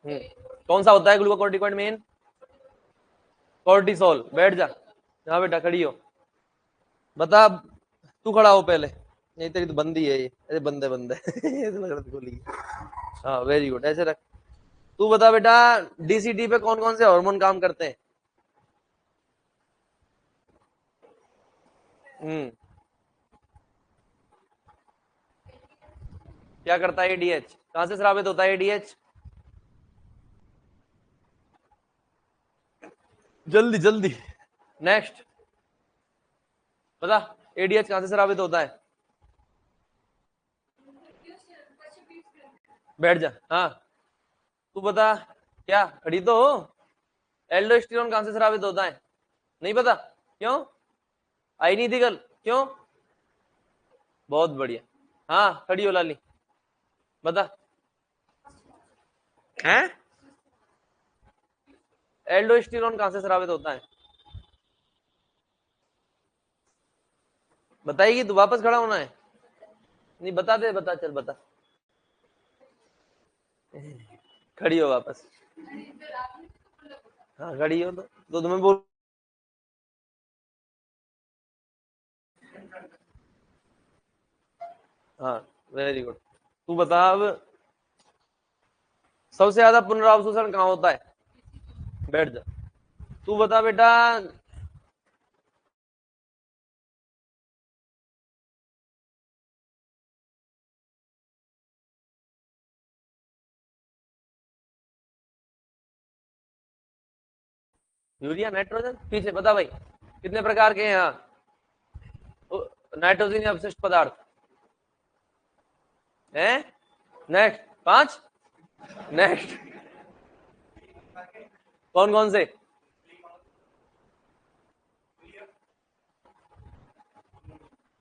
कौन सा होता है ग्लूकोकॉर्टिकॉइड मेन? कॉर्टिसोल। बैठ जा, यहाँ बेटा खड़ी हो, बता। तू खड़ा हो पहले, नहीं तेरी तो बंदी है ये, अरे बंदे बंदे ऐसे लग रहा था गोली। हाँ वेरी गुड, ऐसे रख। तू बता बेटा, डीसीटी पे कौन कौन से हार्मोन काम करते हैं? हम्म क्या करता है एडीएच? कहां से स्रावित होता है एडीएच? जल्दी जल्दी। नेक्स्ट बता, एडीएच कहां से स्रावित होता है? बैठ जा। हाँ तू बता, क्या खड़ी तो हो? एल्डोस्टेरोन कहां से स्रावित होता है? नहीं पता? क्यों? आई नहीं थी कल? क्यों? बहुत बढ़िया। हाँ खड़ी हो लाली, बता। हैं? एल्डोस्टेरोन कहां से स्रावित होता है? बताएगी तू? वापस खड़ा होना है? नहीं बता दे, बता, चल बता। खड़ी हो वापस। हाँ खड़ी हो तो तुम्हें बोल। हाँ वेरी गुड। तू बता अब, सबसे ज्यादा पुनरावशोषण कहाँ होता है? बैठ जा। तू बता बेटा, यूरिया नाइट्रोजन पीछे बता भाई, कितने प्रकार के हैं यहाँ? नाइट्रोजन अवशिष्ट पदार्थ हैं? नेक्स्ट, 5। नेक्स्ट, कौन कौन से?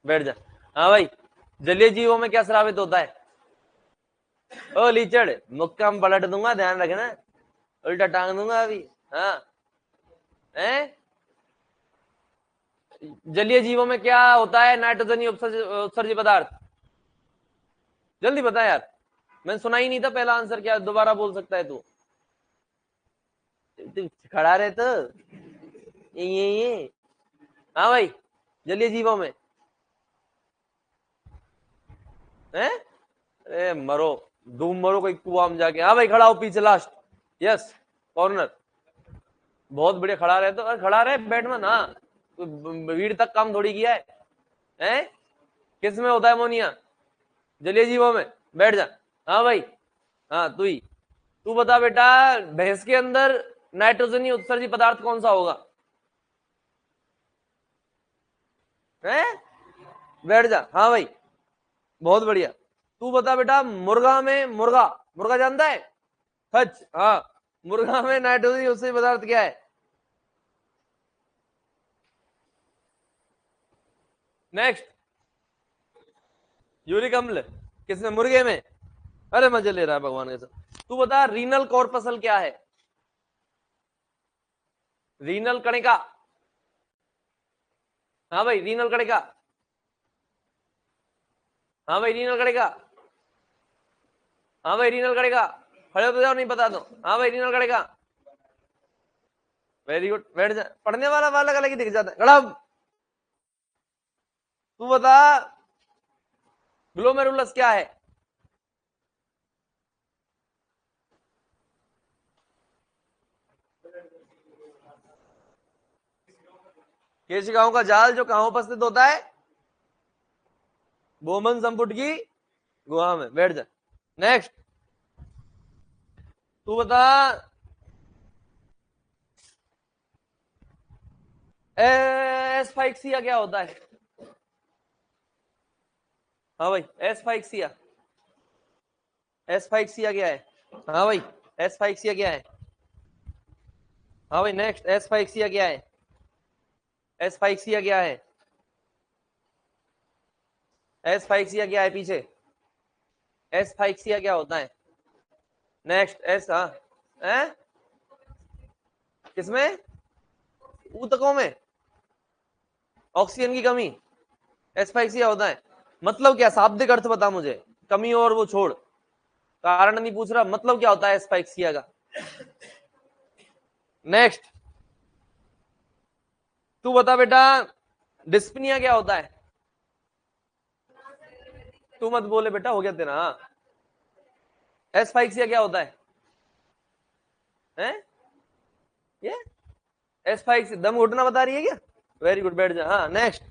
बैठ जा। हाँ भाई, जलीय जीवों में क्या स्रावित होता है? ओ लीचड़, मुक्का में पलट दूंगा, ध्यान रखना, उल्टा टांग दूंगा अभी। हाँ हैं? जलीय जीवों में क्या होता है नाइट्रोजन उत्सर्जी पदार्थ? जल्दी बता यार, मैंने सुना ही नहीं था पहला आंसर क्या, दोबारा बोल सकता है तू? तू खड़ा रहे तो ये। हाँ भाई, जलीय जीवों में है? अरे मरो, डूब मरो कोई कुआं में जाके। हाँ भाई खड़ा हो पीछे, लास्ट। Yes, corner. बहुत बढ़िया, खड़ा रहे तो। अरे खड़ा रहे, बैठ में ना, भीड़ तक काम थोड़ी किया है। हैं? किस में होता है अमोनिया? जलीय जीवों में। बैठ जा। हाँ भाई, हाँ तू ही। तू बता बेटा, भैंस के अंदर नाइट्रोजनी उत्सर्जी पदार्थ कौन सा होगा? है? बैठ जा। हाँ भाई, बहुत बढ़िया। तू बता बेटा, मुर्गा में, मुर्गा, मुर्गा जानता है? हज, हाँ। मुर्गा में नाइट्रोजन उत्सर्जी पदार्थ क्या है? नेक्स्ट, यूरिक अम्ल। किसमें? मुर्गे में। अरे मजे ले रहा है भगवान के साथ। तू बता, रीनल कॉर्पसल क्या है? रीनल कणिका। हाँ भाई, रीनल कणिका। हाँ भाई, रीनल कणिका। हाँ भाई, रीनल कणिका। खड़े हो तो जाओ, नहीं बता दो। हाँ भाई, रीनल कणिका। वेरी गुड, बैठ जा। पढ़ने वाला वाला अलग ही दिख जाता है। खड़ा हो। तू बता, ग्लोमेरुलस क्या है? केशिकाओं का जाल जो कहां उपस्थित होता है? बोमन संपुट की गुहा में। बैठ जा। नेक्स्ट, तू बता, एस्फाइक्सिया क्या होता है? हाँ भाई, एस्फाइक्सिया। एस्फाइक्सिया क्या है? हाँ भाई, एस्फाइक्सिया क्या है? हाँ भाई, नेक्स्ट, एस्फाइक्सिया क्या है? एस्फाइक्सिया क्या है? एस्फाइक्सिया क्या है पीछे? एस्फाइक्सिया क्या होता है? नेक्स्ट, एस, हाँ। है? किसमें? ऊतकों में? ऑक्सीजन की कमी एस्फाइक्सिया होता है? मतलब क्या, शाब्दिक अर्थ बता मुझे, कमी और वो छोड़। कारण नहीं पूछ रहा, मतलब क्या होता है एस्फाइक्सिया का। नेक्स्ट तू बता बेटा, डिस्पनिया क्या होता है? तू मत बोले बेटा, हो गया तेरा। एस्फाइक्सिया क्या होता है? हैं? ये एस्फाइक्सिया दम घुटना बता रही है क्या? वेरी गुड, बैठ जा। हाँ नेक्स्ट,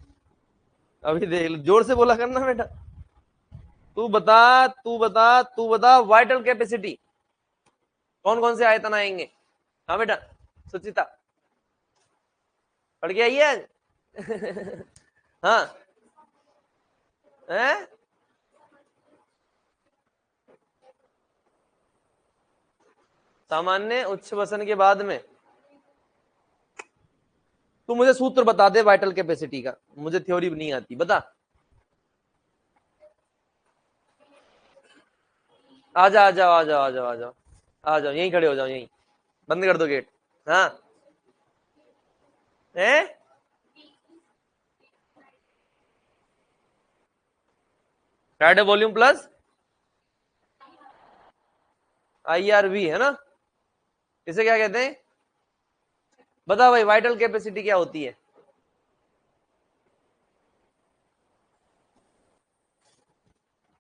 अभी देख जोर से बोला करना बेटा। तू बता, तू बता, तू बता, वाइटल कैपेसिटी कौन कौन से आयतन आएंगे? हाँ बेटा सुचिता, पढ़ के आई है? हाँ हैं? सामान्य उच्च वसन के बाद में। तू मुझे सूत्र बता दे वाइटल कैपेसिटी का, मुझे थ्योरी नहीं आती, बता। आ जाओ आ जाओ आ जाओ आ जाओ आ जाओ आ जाओ, यहीं खड़े हो जाओ, यहीं बंद कर दो गेट। हाँ है राइट वॉल्यूम प्लस IRV है ना, इसे क्या कहते हैं? बता भाई, वाइटल कैपेसिटी क्या होती है?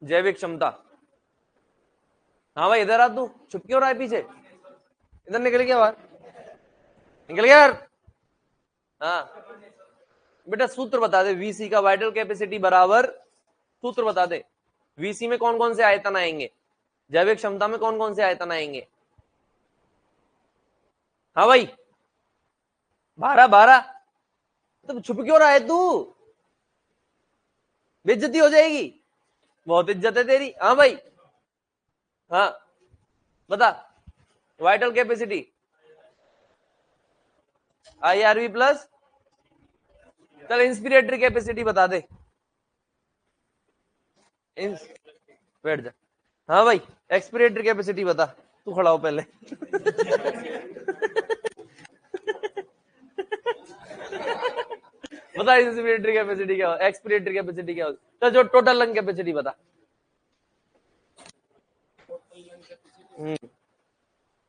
जैविक क्षमता। हाँ भाई इधर आ, तू छुप क्यों रहा है पीछे? इधर निकल गया बाहर, निकल गया यार। हाँ बेटा सूत्र बता दे, VC का वाइटल कैपेसिटी बराबर, सूत्र बता दे। VC में कौन कौन से आयतन आएंगे, जैविक क्षमता में कौन कौन से आयतन आएंगे? हाँ भाई 12 तो छुप क्यों रहा है तू? बेइज्जती हो जाएगी, बहुत इज्जत है तेरी। हाँ भाई हाँ बता, वाइटल कैपेसिटी IRV प्लस, चल इंस्पिरेटरी कैपेसिटी बता दे। बैठ जा। हाँ भाई एक्सपिरेटरी कैपेसिटी बता, तू खड़ा हो पहले। बता इंस्पिरेटरी कैपेसिटी क्या हो, एक्सपिरेटरी कैपेसिटी क्या हो? चल जो टोटल लंग कैपेसिटी बता।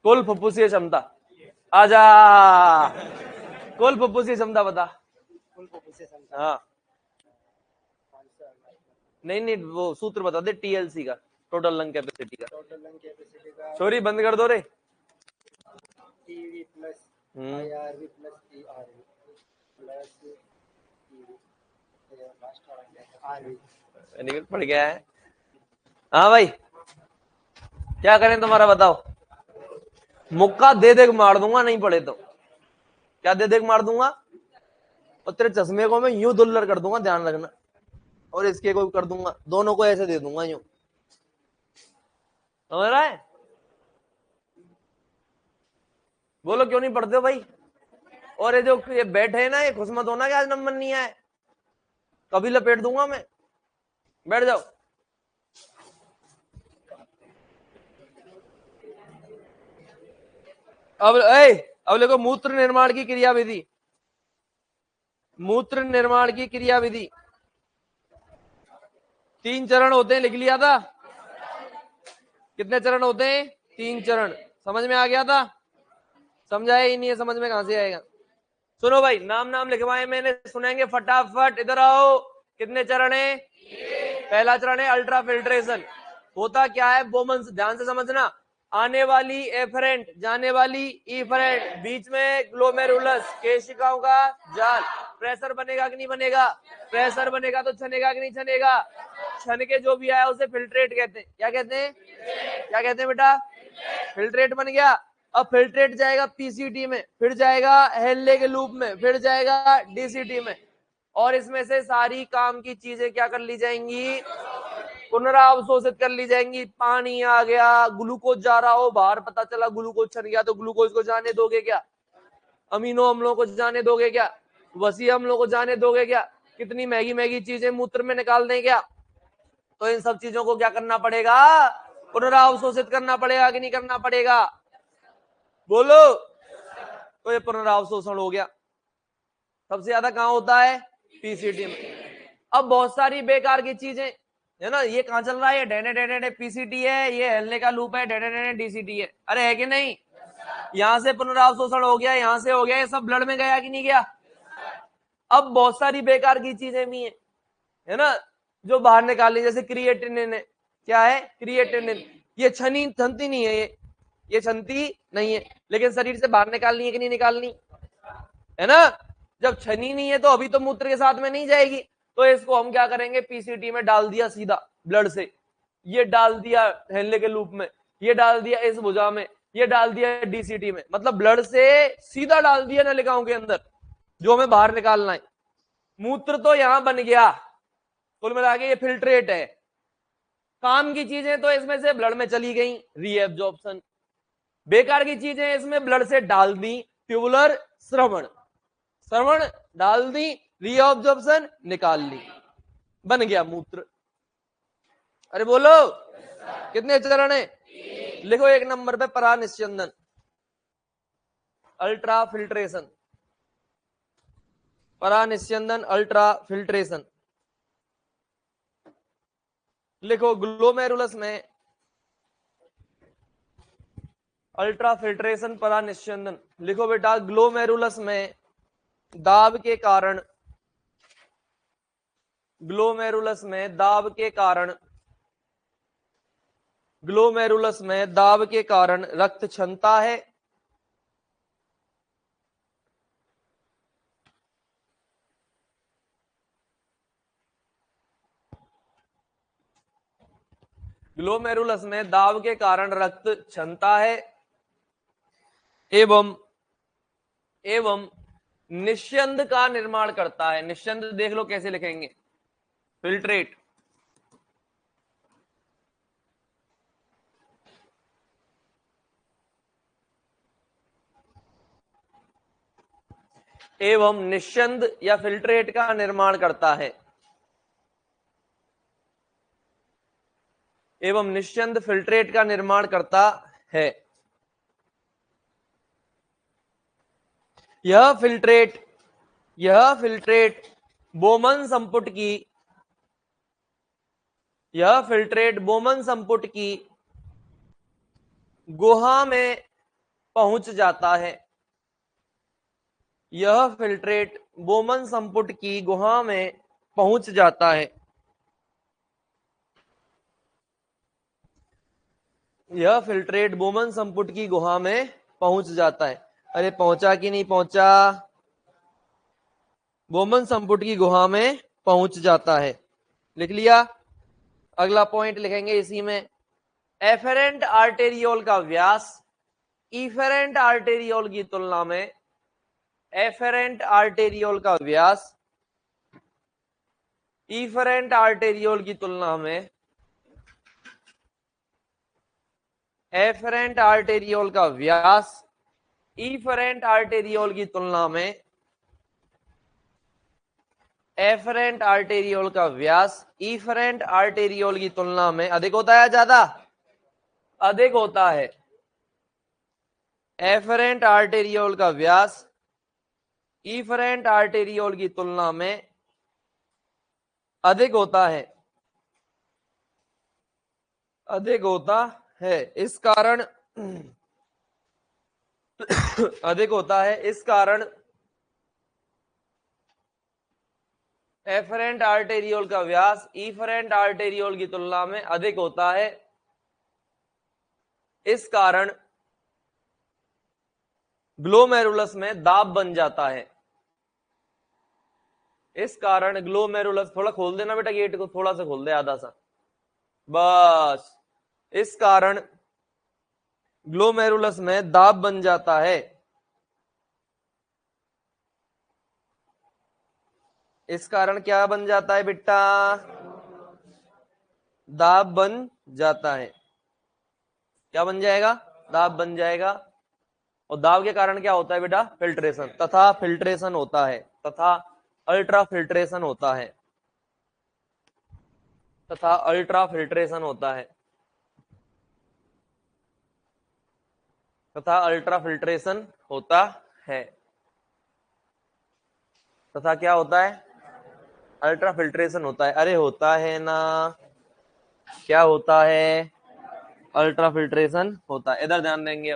कुल फुफ्फुसीय क्षमता, आजा, कुल फुफ्फुसीय क्षमता बता। हाँ नहीं नहीं, वो सूत्र बता दे TLC का, टोटल लंग कैपेसिटी का। छोरी बंद कर दो रे। पड़ गया है। हाँ भाई क्या करें तुम्हारा, बताओ। मुक्का दे दे मार दूंगा, नहीं पड़े तो क्या दे दे मार दूंगा, और तेरे चश्मे को मैं यूं दुल्लर कर दूंगा, ध्यान रखना, और इसके को कर दूंगा, दोनों को ऐसे दे दूंगा यूं, समझ रहा है? बोलो क्यों नहीं पढ़ते हो भाई? और ये जो ये बैठ है ना, ये खुश मत होना कि आज नंबर नहीं आए, कभी लपेट दूंगा मैं। बैठ जाओ। अब देखो मूत्र निर्माण की क्रियाविधि, मूत्र निर्माण की क्रियाविधि 3 चरण होते हैं, लिख लिया था? कितने चरण होते हैं? 3 चरण। समझ में आ गया था? समझाया ही नहीं है, समझ में कहां से आएगा? सुनो भाई, नाम नाम लिखवाए मैंने, सुनेंगे फटाफट। इधर आओ, कितने चरण है? पहला चरण है अल्ट्रा फिल्ट्रेशन। होता क्या है बोमन, ध्यान से समझना। आने वाली एफरेंट, जाने वाली ईफरेंट, बीच में ग्लोमेरुलस, केशिकाओं का जाल। प्रेशर बनेगा कि नहीं बनेगा? प्रेशर बनेगा तो छनेगा कि नहीं छनेगा? छन के जो भी आया उसे फिल्ट्रेट कहते हैं। क्या कहते हैं? क्या कहते हैं बेटा? फिल्ट्रेट बन गया। अब फिल्ट्रेट जाएगा PCT में, फिर जाएगा हेल्ले के लूप में, फिर जाएगा DCT में, और इसमें से सारी काम की चीजें क्या कर ली जाएंगी? पुनरावशोषित कर ली जाएंगी। पानी आ गया, ग्लूकोज जा रहा हो बाहर, पता चला ग्लूकोज छन गया, तो ग्लूकोज को जाने दोगे क्या? अमीनो अम्लों को जाने दोगे क्या? वसी अम्लों को जाने दोगे क्या? कितनी महंगी महंगी चीजें मूत्र में निकाल दें क्या? तो इन सब चीजों को क्या करना पड़ेगा? पुनरावशोषित करना पड़ेगा कि नहीं करना पड़ेगा? बोलो। तो ये पुनरावशोषण हो गया। सबसे ज्यादा कहां होता है? PCT में। अब बहुत सारी बेकार की चीजें, है ना। ये कहाँ चल रहा है, ये डेने डेने डे पीसीटी है, ये हेलने का लूप है, डेने डेने डीसीटी है। अरे है कि नहीं, यहां से पुनरावशोषण हो गया, यहां से हो गया, ये सब ब्लड में गया कि नहीं गया। अब बहुत सारी बेकार की चीजें भी है ना, जो बाहर निकाली, जैसे क्रिएटिनिन है। क्या है, क्रिएटिनिन। ये छनी छनती नहीं है, ये छनती नहीं है, लेकिन शरीर से बाहर निकालनी है कि नहीं निकालनी, है ना। जब छनी नहीं है तो अभी तो मूत्र के साथ में नहीं जाएगी, तो इसको हम क्या करेंगे, पीसीटी में डाल दिया सीधा ब्लड से, ये डाल दिया हेलने के लूप में, ये डाल दिया इस भुजा में, ये डाल दिया डीसीटी में, मतलब ब्लड से सीधा डाल दिया नलिकाओं के अंदर, जो हमें बाहर निकालना है। मूत्र तो यहां बन गया, कुल मिला के ये फिल्ट्रेट है। काम की चीजें तो इसमें से ब्लड में चली गई, रीएब्जॉर्प्शन। बेकार की चीजें इसमें ब्लड से डाल दी, ट्यूबुलर श्रवण, श्रवण डाल दी, रीअब्जॉर्प्शन निकाल ली, बन गया मूत्र। अरे बोलो, कितने चरण है, लिखो। एक नंबर पे परानिस्यंदन, अल्ट्रा फिल्ट्रेशन, परानिस्यंदन अल्ट्रा फिल्ट्रेशन। लिखो ग्लोमेरुलस में अल्ट्रा फिल्ट्रेशन परानिस्यंदन। लिखो बेटा, ग्लोमेरुलस में दाब के कारण, ग्लोमेरुलस में दाब के कारण, ग्लोमेरुलस में दाब के कारण रक्त क्षमता है, ग्लोमेरुलस में दाब के कारण रक्त क्षमता है, एवं एवं निस्यंद का निर्माण करता है। निस्यंद देख लो कैसे लिखेंगे, फिल्ट्रेट, एवं निस्यंद या फिल्ट्रेट का निर्माण करता है, एवं निस्यंद फिल्ट्रेट का निर्माण करता है। यह फिल्ट्रेट बोमन संपुट की, यह फिल्ट्रेट बोमन संपुट की गुहा में पहुंच जाता है, यह फिल्ट्रेट बोमन संपुट की गुहा में पहुंच जाता है, यह फिल्ट्रेट बोमन संपुट की गुहा में पहुंच जाता है। अरे पहुंचा कि नहीं पहुंचा, बोमन संपुट की गुहा में पहुंच जाता है, लिख लिया। अगला पॉइंट लिखेंगे इसी में, एफेरेंट आर्टेरियोल का व्यास इफेरेंट आर्टेरियोल की तुलना में, एफेरेंट आर्टेरियोल का व्यास इफेरेंट आर्टेरियोल की तुलना में, एफेरेंट आर्टेरियोल का व्यास इफेरेंट आर्टेरियोल की तुलना में, एफरेंट आर्टेरियोल का व्यास इफरेंट आर्टेरियोल की तुलना में अधिक होता है, ज्यादा अधिक होता है। एफरेंट आर्टेरियोल का व्यास इफरेंट आर्टेरियोल की तुलना में अधिक होता है, अधिक होता है। इस कारण अधिक होता है, इस कारण एफरेंट आर्टेरियोल का व्यास इफरेंट आर्टेरियोल की तुलना में अधिक होता है। इस कारण ग्लोमेरुलस में दाब बन जाता है, इस कारण ग्लोमेरुलस, थोड़ा खोल देना बेटा गेट को, थोड़ा सा खोल दे, आधा सा बस। इस कारण ग्लोमेरुलस में दाब बन जाता है, इस कारण क्या बन जाता है बेटा, दाब बन जाता है। क्या बन जाएगा, दाब बन जाएगा। और दाब के कारण क्या होता है बेटा, फिल्ट्रेशन, तथा फिल्ट्रेशन होता है, तथा अल्ट्रा फिल्ट्रेशन होता है, तथा अल्ट्रा फिल्ट्रेशन होता है, तथा अल्ट्रा फिल्ट्रेशन होता है, तथा क्या होता है, अल्ट्रा फिल्ट्रेशन होता है। अरे होता है ना, क्या होता है? अल्ट्रा फिल्ट्रेशन होता है। इधर ध्यान देंगे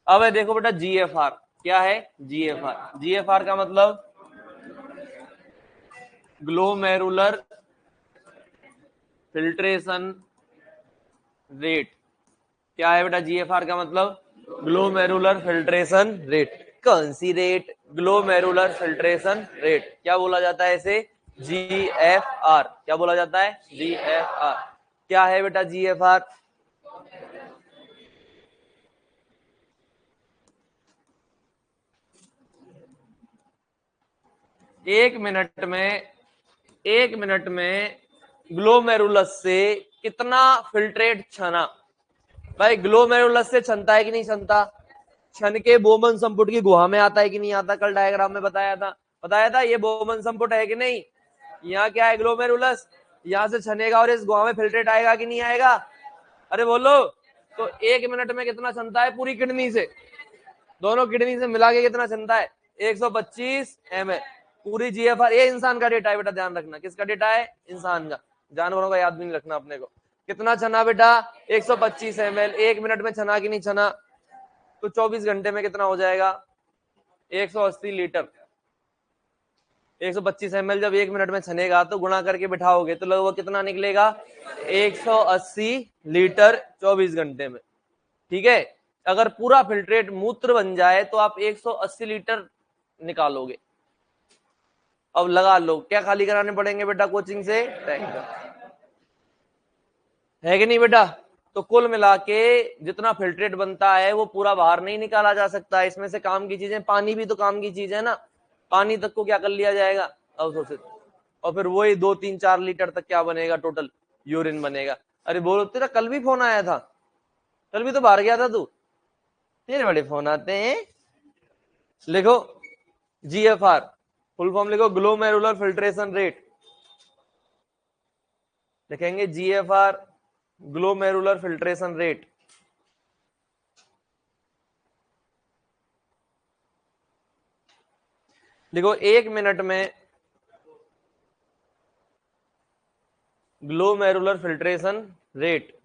अब देखो बेटा जीएफआर क्या है? जीएफआर, जीएफआर का मतलब ग्लोमेरुलर फिल्ट्रेशन रेट। क्या है बेटा जीएफआर का मतलब? Glomerular filtration rate. कौन सी रेट? Glomerular filtration rate. क्या बोला जाता है इसे? जीएफआर। क्या बोला जाता है? जीएफआर। क्या है बेटा जीएफआर? एक मिनट में ग्लोमेरुलस से कितना फिल्ट्रेट छना? भाई ग्लोमेरुलस से छनता है कि नहीं छनता? छन के बोमन संपुट की गुहा में आता है कि नहीं आता? कल डायग्राम में बताया था ये बोमन संपुट है कि नहीं? यहाँ क्या है? ग्लोमेरुलस। यहाँ से छनेगा और इस गुहा में फिल्ट्रेट आएगा कि नहीं आएगा? अरे बोलो। तो एक मिनट में कितना छनता है पूरी किडनी से? दोनों किडनी से मिला के कितना छनता है? 125 ml। पूरी जीएफआर। ये इंसान का डेटा है बेटा, ध्यान रखना। किसका डेटा है? इंसान का। जानवरों का याद भी नहीं रखना अपने को। कितना छना बेटा? 125 ml। एक मिनट में छना कि नहीं छना? तो 24 घंटे में कितना हो जाएगा? 180 लीटर। 125 ml जब एक मिनट में छनेगा तो गुणा करके बिठाओगे तो लगभग कितना निकलेगा? 180 लीटर 24 घंटे में। ठीक है। अगर पूरा फिल्ट्रेट मूत्र बन जाए तो आप 180 लीटर निकालोगे। अब लगा लो क्या खाली कराने पड़ेंगे बेटा कोचिंग से? टैंकर। है कि नहीं बेटा? तो कुल मिला के जितना फिल्ट्रेट बनता है वो पूरा बाहर नहीं निकाला जा सकता। इसमें से काम की चीजें, पानी भी तो काम की चीज है ना। पानी तक को क्या कर लिया जाएगा? अवशोषित। और फिर वही 2 3 4 लीटर तक क्या बनेगा? टोटल यूरिन बनेगा। अरे बोलो तेरा कल भी फोन आया था? कल भी तो बाहर गया था तू। तेरे बड़े फोन आते हैं। लिखो जीएफआर फुल फॉर्म लिखो, ग्लोमेरुलर फिल्ट्रेशन रेट। लिखेंगे जीएफआर, ग्लोमेरुलर फिल्ट्रेशन रेट। देखो एक मिनट में ग्लोमेरुलर फिल्ट्रेशन रेट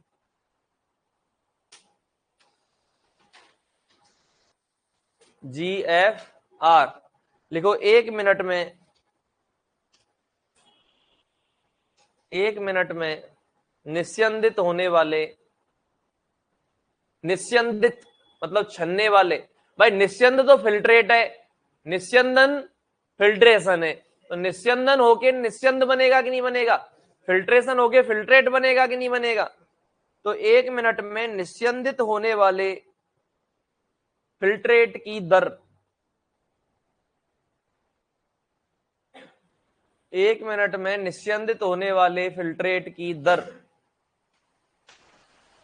जीएफआर। लिखो एक मिनट में निस्यंदित होने वाले, निस्यंदित मतलब छनने वाले। भाई निस्यंद तो फिल्ट्रेट है, निस्यंदन फिल्ट्रेशन है। तो निस्यंदन होके निस्यंद बनेगा कि नहीं बनेगा? फिल्ट्रेशन होके फिल्ट्रेट बनेगा कि नहीं बनेगा? तो एक मिनट में निस्यंदित होने वाले फिल्ट्रेट की दर, एक मिनट में निस्यंदित होने वाले फिल्ट्रेट की दर,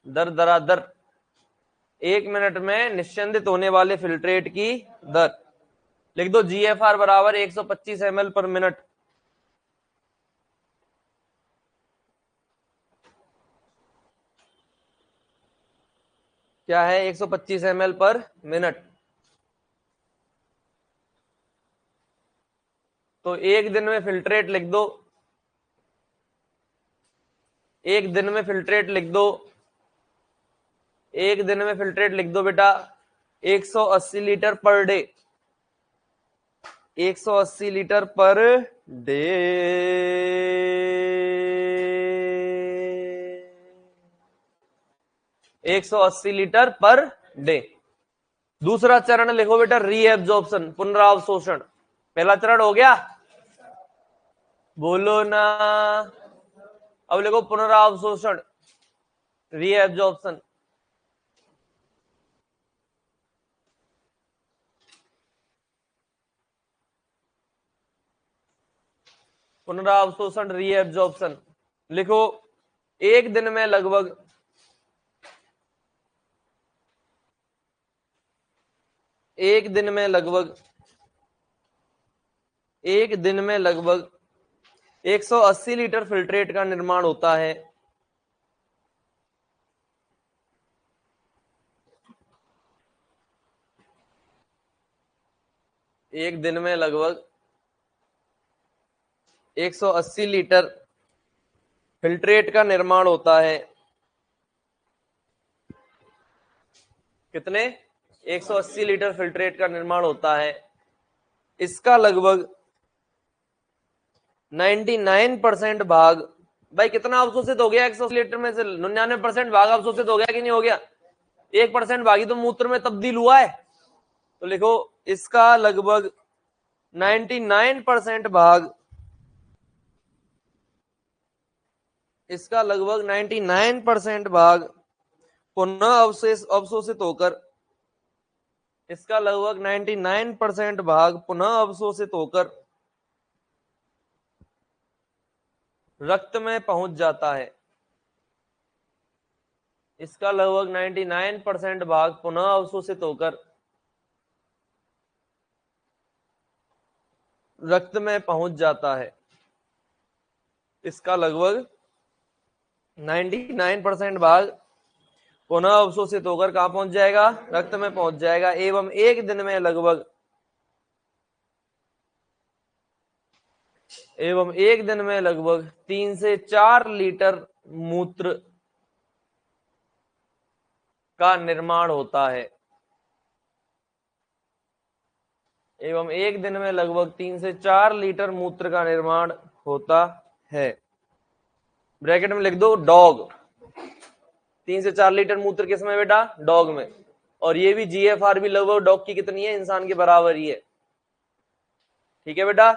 दर दरादर। एक मिनट में निस्यंदित होने वाले फिल्ट्रेट की दर लिख दो जीएफआर बराबर 125 ml पर मिनट। क्या है? 125 ml पर मिनट। तो एक दिन में फिल्ट्रेट लिख दो, एक दिन में फिल्ट्रेट लिख दो, एक दिन में फिल्ट्रेट लिख दो बेटा 180 litre per day. 180 litre per day. 180 litre per day. दूसरा चरण लिखो बेटा रीएब्जॉर्प्शन, पुनरावशोषण। पहला चरण हो गया, बोलो ना। अब लिखो पुनरावशोषण, रीएब्जॉर्प्शन। पुनरावशोषण रीएब्जॉर्प्शन लिखो एक दिन में लगभग एक दिन में लगभग 180 लीटर फिल्ट्रेट का निर्माण होता है। एक दिन में लगभग 180 लीटर फिल्ट्रेट का निर्माण होता है कितने 180 लीटर फिल्ट्रेट का निर्माण होता है। इसका लगभग 99% भाग, भाई कितना अवशोषित हो गया 180 लीटर में से? 99% भाग अवशोषित हो गया कि नहीं हो गया? 1% भाग ही तो मूत्र में तब्दील हुआ है। तो लिखो इसका लगभग 99% भाग, इसका लगभग 99% भाग पुनः अवशोषित होकर, इसका लगभग 99% भाग पुनः अवशोषित होकर रक्त में पहुंच जाता है। इसका लगभग 99% भाग पुनः अवशोषित होकर रक्त में पहुंच जाता है। इसका लगभग 99% भाग पुनः अवशोषित होकर कहां पहुंच जाएगा? रक्त में पहुंच जाएगा। एवं एक दिन में लगभग 3 से 4 लीटर मूत्र का निर्माण होता है। एवं एक दिन में लगभग 3 से 4 लीटर मूत्र का निर्माण होता है। ब्रैकेट में लिख दो डॉग। 3 से 4 लीटर मूत्र किसमें बेटा? डॉग में। और ये भी जीएफआर भी लगभग डॉग की कितनी है? इंसान के बराबर ही है। ठीक है बेटा,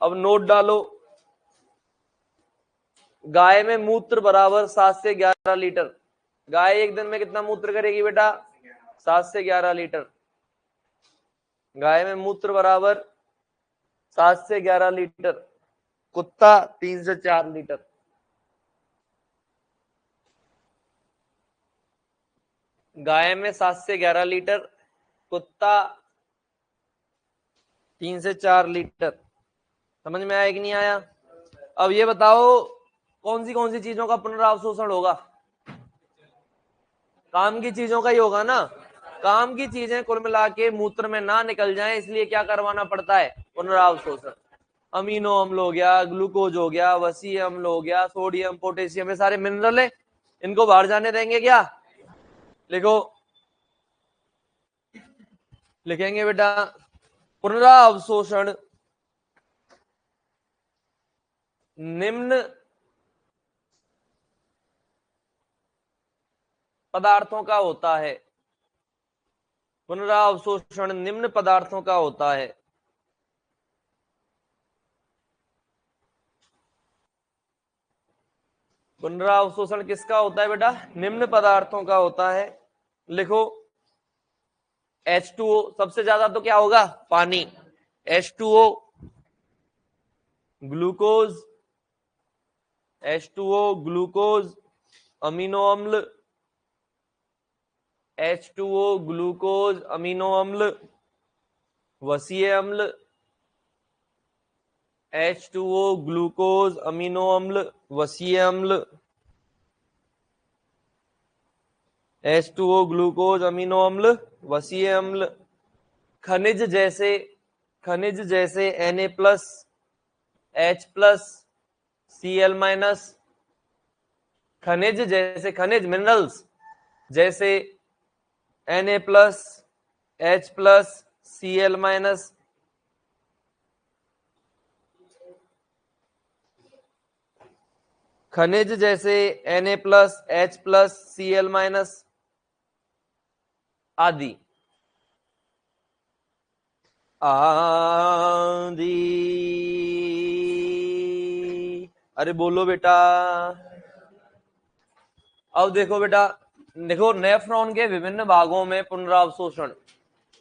अब नोट डालो। गाय में मूत्र बराबर 7 से 11 लीटर। गाय एक दिन में कितना मूत्र करेगी बेटा? 7 से 11 लीटर। गाय में मूत्र बराबर 7 से 11 लीटर। कुत्ता 3 से 4 लीटर। गाय में 7 से 11 लीटर, कुत्ता 3 से 4 लीटर। समझ में आया कि नहीं आया? अब ये बताओ कौन सी चीजों का पुनरावशोषण होगा? काम की चीजों का ही होगा ना। काम की चीजें कुल मिला के मूत्र में ना निकल जाएं, इसलिए क्या करवाना पड़ता है? पुनरावशोषण। अमीनो अम्ल हो गया, ग्लूकोज हो गया, वसीय अम्ल हो गया, सोडियम, पोटेशियम, ये सारे मिनरल है, इनको बाहर जाने देंगे क्या? लिखो, लिखेंगे बेटा पुनरावशोषण निम्न पदार्थों का होता है। पुनरावशोषण निम्न पदार्थों का होता है। पुनरावशोषण किसका होता है बेटा? निम्न पदार्थों का होता है। लिखो H2O, सबसे ज्यादा तो क्या होगा? पानी। H2O, glucose, H2O glucose, amino अम्ल, H2O ग्लूकोज, अमीनो अम्ल, वसीय अम्ल, H2O ग्लूकोज, अमीनो अम्ल, वसीय अम्ल, H2O ग्लूकोज, अमीनो अम्ल, वसीय अम्ल। खनिज जैसे Na plus, H plus, Cl minus. खनिज जैसे, खनिज मिनरल्स जैसे Na plus, H plus, Cl minus. खनिज जैसे Na plus, H plus, Cl minus आदि। आदि, अरे बोलो बेटा। अब देखो बेटा, देखो नेफ्रॉन के विभिन्न भागों में पुनरावशोषण,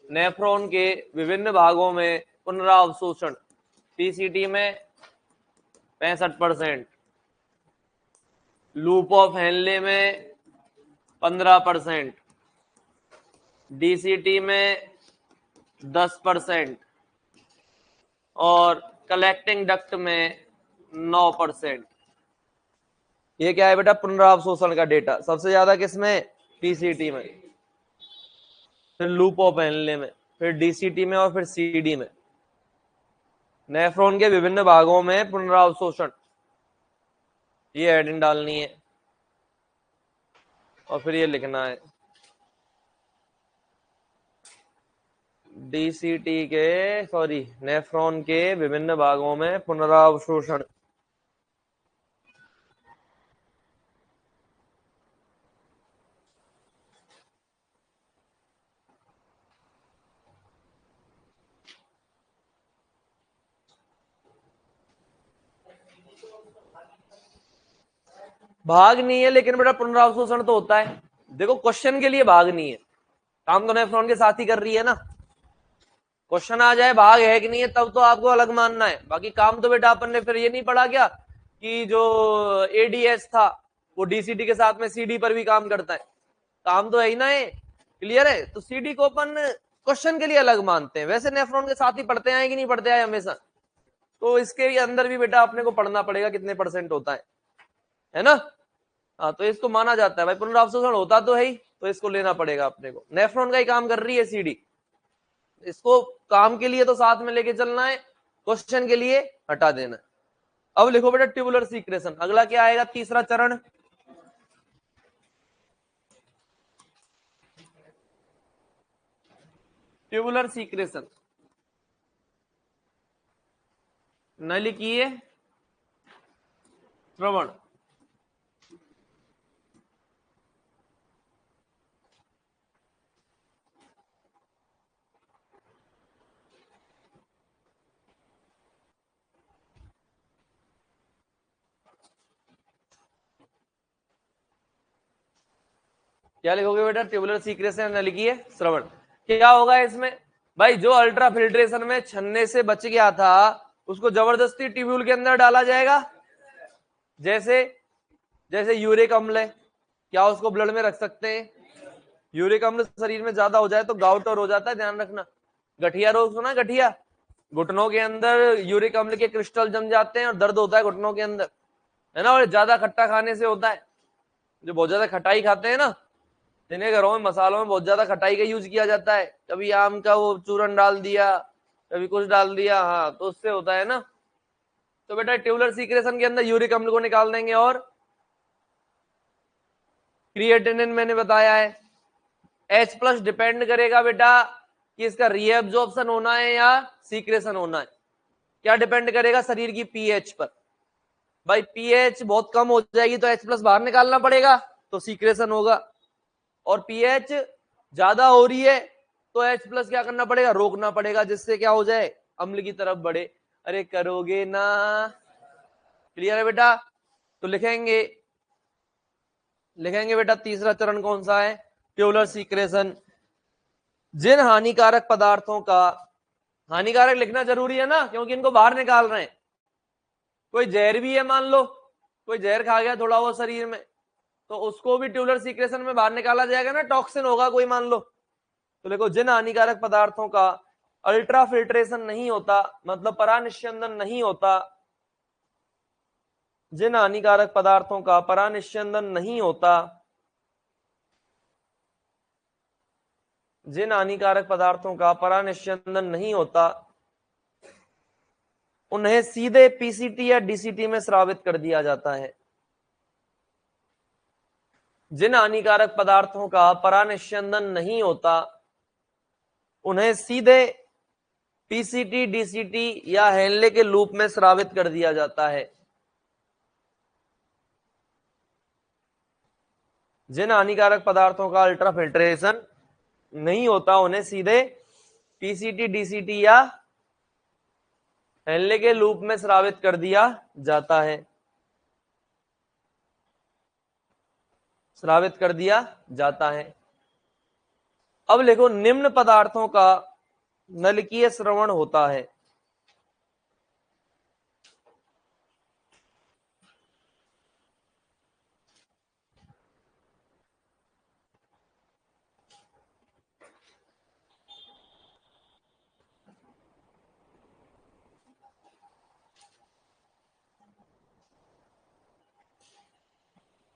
नेफ्रॉन के विभिन्न भागों में पुनरावशोषण। पीसीटी में 65%, लूप ऑफ हेनले में 15%, डीसीटी में 10% और कलेक्टिंग डक्ट में 9%। ये क्या है बेटा? पुनरावशोषण का डेटा। सबसे ज्यादा किसमें? पीसीटी में, फिर लूप ऑफ हेनले में, फिर डीसीटी में और फिर सीडी में। नेफ्रॉन के विभिन्न भागों में पुनरावशोषण। ये हेडिंग डालनी है और फिर ये लिखना है डीसीटी के नेफ्रॉन के विभिन्न भागों में पुनरावशोषण। भाग नहीं है लेकिन बेटा पुनरावशोषण तो होता है। देखो क्वेश्चन के लिए भाग नहीं है, काम तो नेफ्रॉन के साथ ही कर रही है ना। क्वेश्चन आ जाए भाग है कि नहीं है तब तो आपको अलग मानना है, बाकी काम तो बेटा अपन ने फिर ये नहीं पढ़ा क्या कि जो एडीएस था वो डीसीटी के साथ में सीडी पर भी काम करता है, काम तो है ही ना। ये क्लियर है। तो सीडी को अपन क्वेश्चन के लिए अलग मानते हैं, वैसे नेफ्रॉन के साथ ही पढ़ते हैं कि नहीं पढ़ते हैं हमेशा। तो इसके अंदर भी बेटा अपने को पढ़ना पड़ेगा कितने % होता है ना। हाँ तो इसको माना जाता है भाई, पुनरावशोषण होता तो है ही, तो इसको लेना पड़ेगा अपने को। नेफ्रॉन का ही काम कर रही है सीडी, इसको काम के लिए तो साथ में लेके चलना है, क्वेश्चन के लिए हटा देना है। अब लिखो बेटा ट्यूबुलर सीक्रेशन। अगला क्या आएगा, तीसरा चरण, ट्यूबुलर सीक्रेशन। नलिकीय श्रवण। क्या लिखोगे बेटा, ट्यूबुलर सीक्रेशन नलिकीय श्रवण। क्या होगा इसमें भाई, जो अल्ट्रा फिल्ट्रेशन में छन्ने से बच गया था उसको जबरदस्ती ट्यूब्यूल के अंदर डाला जाएगा। जैसे जैसे यूरिक अम्ल है, क्या उसको ब्लड में रख सकते हैं? यूरिक अम्ल शरीर में ज्यादा हो जाए तो गाउट और हो जाता है, ध्यान रखना। गठिया रोग सुना, गठिया, घुटनों के अंदर यूरिक अम्ल के क्रिस्टल जम जाते हैं और दर्द होता है घुटनों के अंदर, है ना। और ज्यादा खट्टा खाने से होता है, जो बहुत ज्यादा खटाई खाते हैं ना, जिन्हें घरों में मसालों में बहुत ज्यादा खटाई का यूज किया जाता है, कभी आम का वो चूरन डाल दिया, कभी कुछ डाल दिया, हाँ तो उससे होता है ना। तो बेटा ट्यूबुलर सीक्रेशन के अंदर यूरिक अम्ल को निकाल देंगे और क्रिएटिनिन मैंने बताया है। H+ डिपेंड करेगा बेटा कि इसका रीएब्जॉर्प्शन होना है या सीक्रेशन होना है। क्या डिपेंड करेगा, शरीर की पीएच पर। भाई पीएच बहुत कम हो जाएगी तो H+ बाहर निकालना पड़ेगा तो सीक्रेशन होगा, और पीएच ज्यादा हो रही है तो H+ क्या करना पड़ेगा, रोकना पड़ेगा, जिससे क्या हो जाए, अम्ल की तरफ बढ़े। अरे करोगे ना, क्लियर है बेटा। तो लिखेंगे बेटा तीसरा चरण कौन सा है, ट्यूबुलर सीक्रेशन। जिन हानिकारक पदार्थों का, हानिकारक लिखना जरूरी है ना क्योंकि इनको बाहर निकाल रहे हैं। कोई जहर भी है, मान लो कोई जहर खा गया थोड़ा वो शरीर में, तो उसको भी ट्यूबुलर सीक्रेशन में बाहर निकाला जाएगा ना, टॉक्सिन होगा कोई मान लो। तो देखो जिन हानिकारक पदार्थों का अल्ट्रा फिल्ट्रेशन नहीं होता, मतलब परानिस्यंदन नहीं होता, जिन हानिकारक पदार्थों का परानिस्यंदन नहीं होता, जिन हानिकारक पदार्थों का परानिस्यंदन नहीं होता, उन्हें सीधे पीसीटी या डीसीटी में स्रावित कर दिया जाता है। जिन हानिकारक पदार्थों का परानिस्यंदन नहीं होता उन्हें सीधे पीसीटी डीसीटी या हेनले के लूप में स्रावित कर दिया जाता है। जिन हानिकारक पदार्थों का अल्ट्रा फिल्ट्रेशन नहीं होता उन्हें सीधे पीसीटी डीसीटी या हेनले के लूप में स्रावित कर दिया जाता है, स्रावित कर दिया जाता है। अब लिखो निम्न पदार्थों का नलिकीय श्रवण होता है।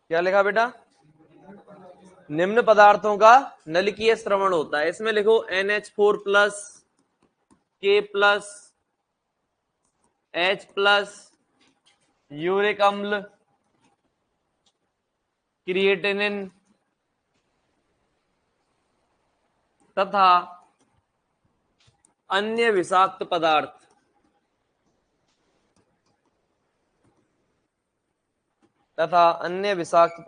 क्या लिखा बेटा, निम्न पदार्थों का नलिकीय श्रवण होता है। इसमें लिखो NH4+, K+, H+, यूरिक अम्ल, क्रिएटिनिन तथा अन्य विषाक्त पदार्थ तथा अन्य विषाक्त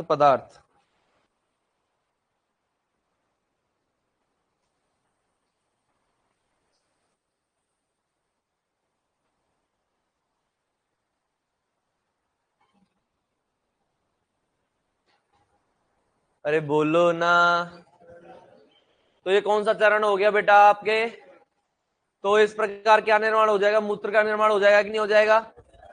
पदार्थ अरे बोलो ना। तो ये कौन सा चरण हो गया बेटा आपके? तो इस प्रकार क्या निर्माण हो जाएगा? मूत्र का निर्माण हो जाएगा कि नहीं हो जाएगा?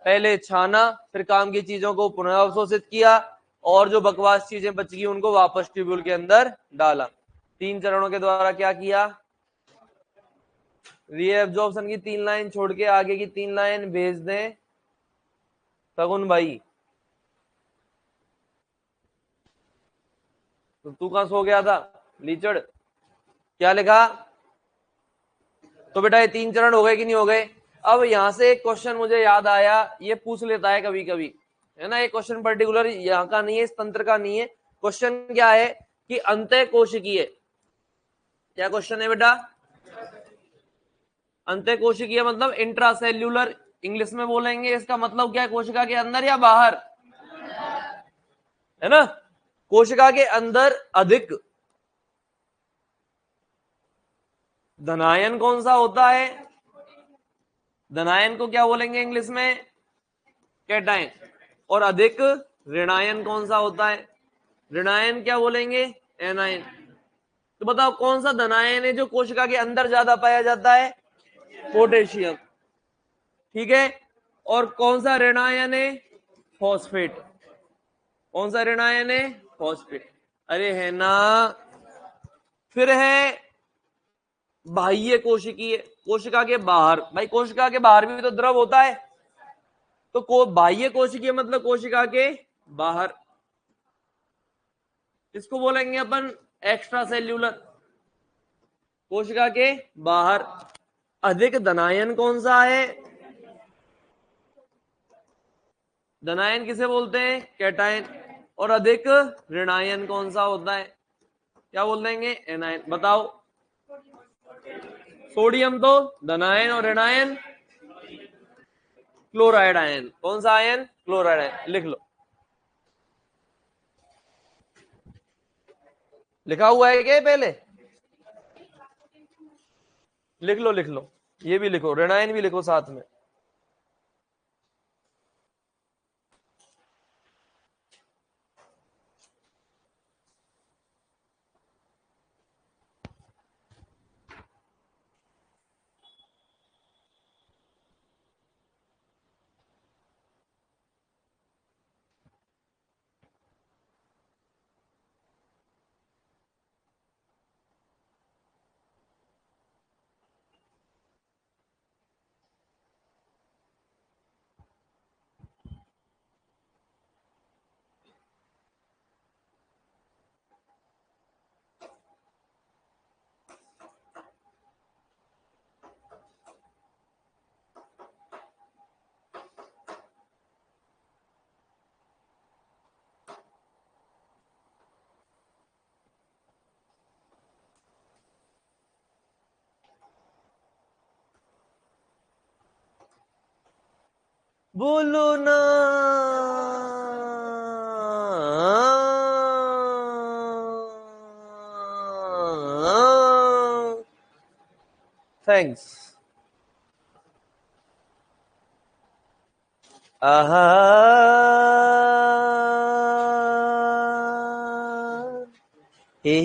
पहले छाना, फिर काम की चीजों को पुनः अवशोषित किया, और जो बकवास चीजें बच गई उनको वापस ट्यूब्यूल के अंदर डाला। 3 चरणों के द्वारा क्या किया? रीएब्जॉर्प्शन की 3 लाइन छोड़ के आगे की 3 लाइन भेज दें सगुन भाई। तो तू कहां सो गया था लीचड़? क्या लिखा? तो बेटा ये 3 चरण हो गए कि नहीं हो गए? अब यहां से एक क्वेश्चन मुझे याद आया, ये पूछ लेता है कभी कभी, है ना। ये क्वेश्चन पर्टिकुलर यहाँ का नहीं है, इस तंत्र का नहीं है। क्वेश्चन क्या है कि अंतः कोशिकीय, क्या क्वेश्चन है बेटा? अंतः कोशिकीय मतलब इंट्रासेल्यूलर, इंग्लिश में बोलेंगे इसका मतलब क्या है? कोशिका के अंदर या बाहर, है ना। कोशिका के अंदर अधिक धनायन कौन सा होता है? धनायन को क्या बोलेंगे इंग्लिश में? कैटायन। और अधिक ऋणायन कौन सा होता है? ऋणायन क्या बोलेंगे? एनायन। तो बताओ कौन सा धनायन है जो कोशिका के अंदर ज्यादा पाया जाता है? पोटेशियम। ठीक है। और कौन सा ऋणायन है? फॉस्फेट। कौन सा ऋणायन है? फॉस्फेट। अरे है ना। फिर है बाह्य कोशिकीय, कोशिका के बाहर। भाई कोशिका के बाहर भी तो द्रव होता है, तो बाह्य कोशिकीय मतलब कोशिका के बाहर, इसको बोलेंगे अपन एक्स्ट्रा सेल्यूलर। कोशिका के बाहर अधिक धनायन कौन सा है? धनायन किसे बोलते हैं? कैटायन। और अधिक ऋणायन कौन सा होता है? क्या बोल देंगे? एनायन। बताओ। सोडियम तो धनायन और ऋणायन क्लोराइड आयन। कौन सा आयन? Chloride ion. लिख लो। लिखा हुआ है क्या पहले? लिख लो लिख लो, ये भी लिखो, ऋणायन भी लिखो साथ में। बोलो ना। थैंक्स। आहा हे।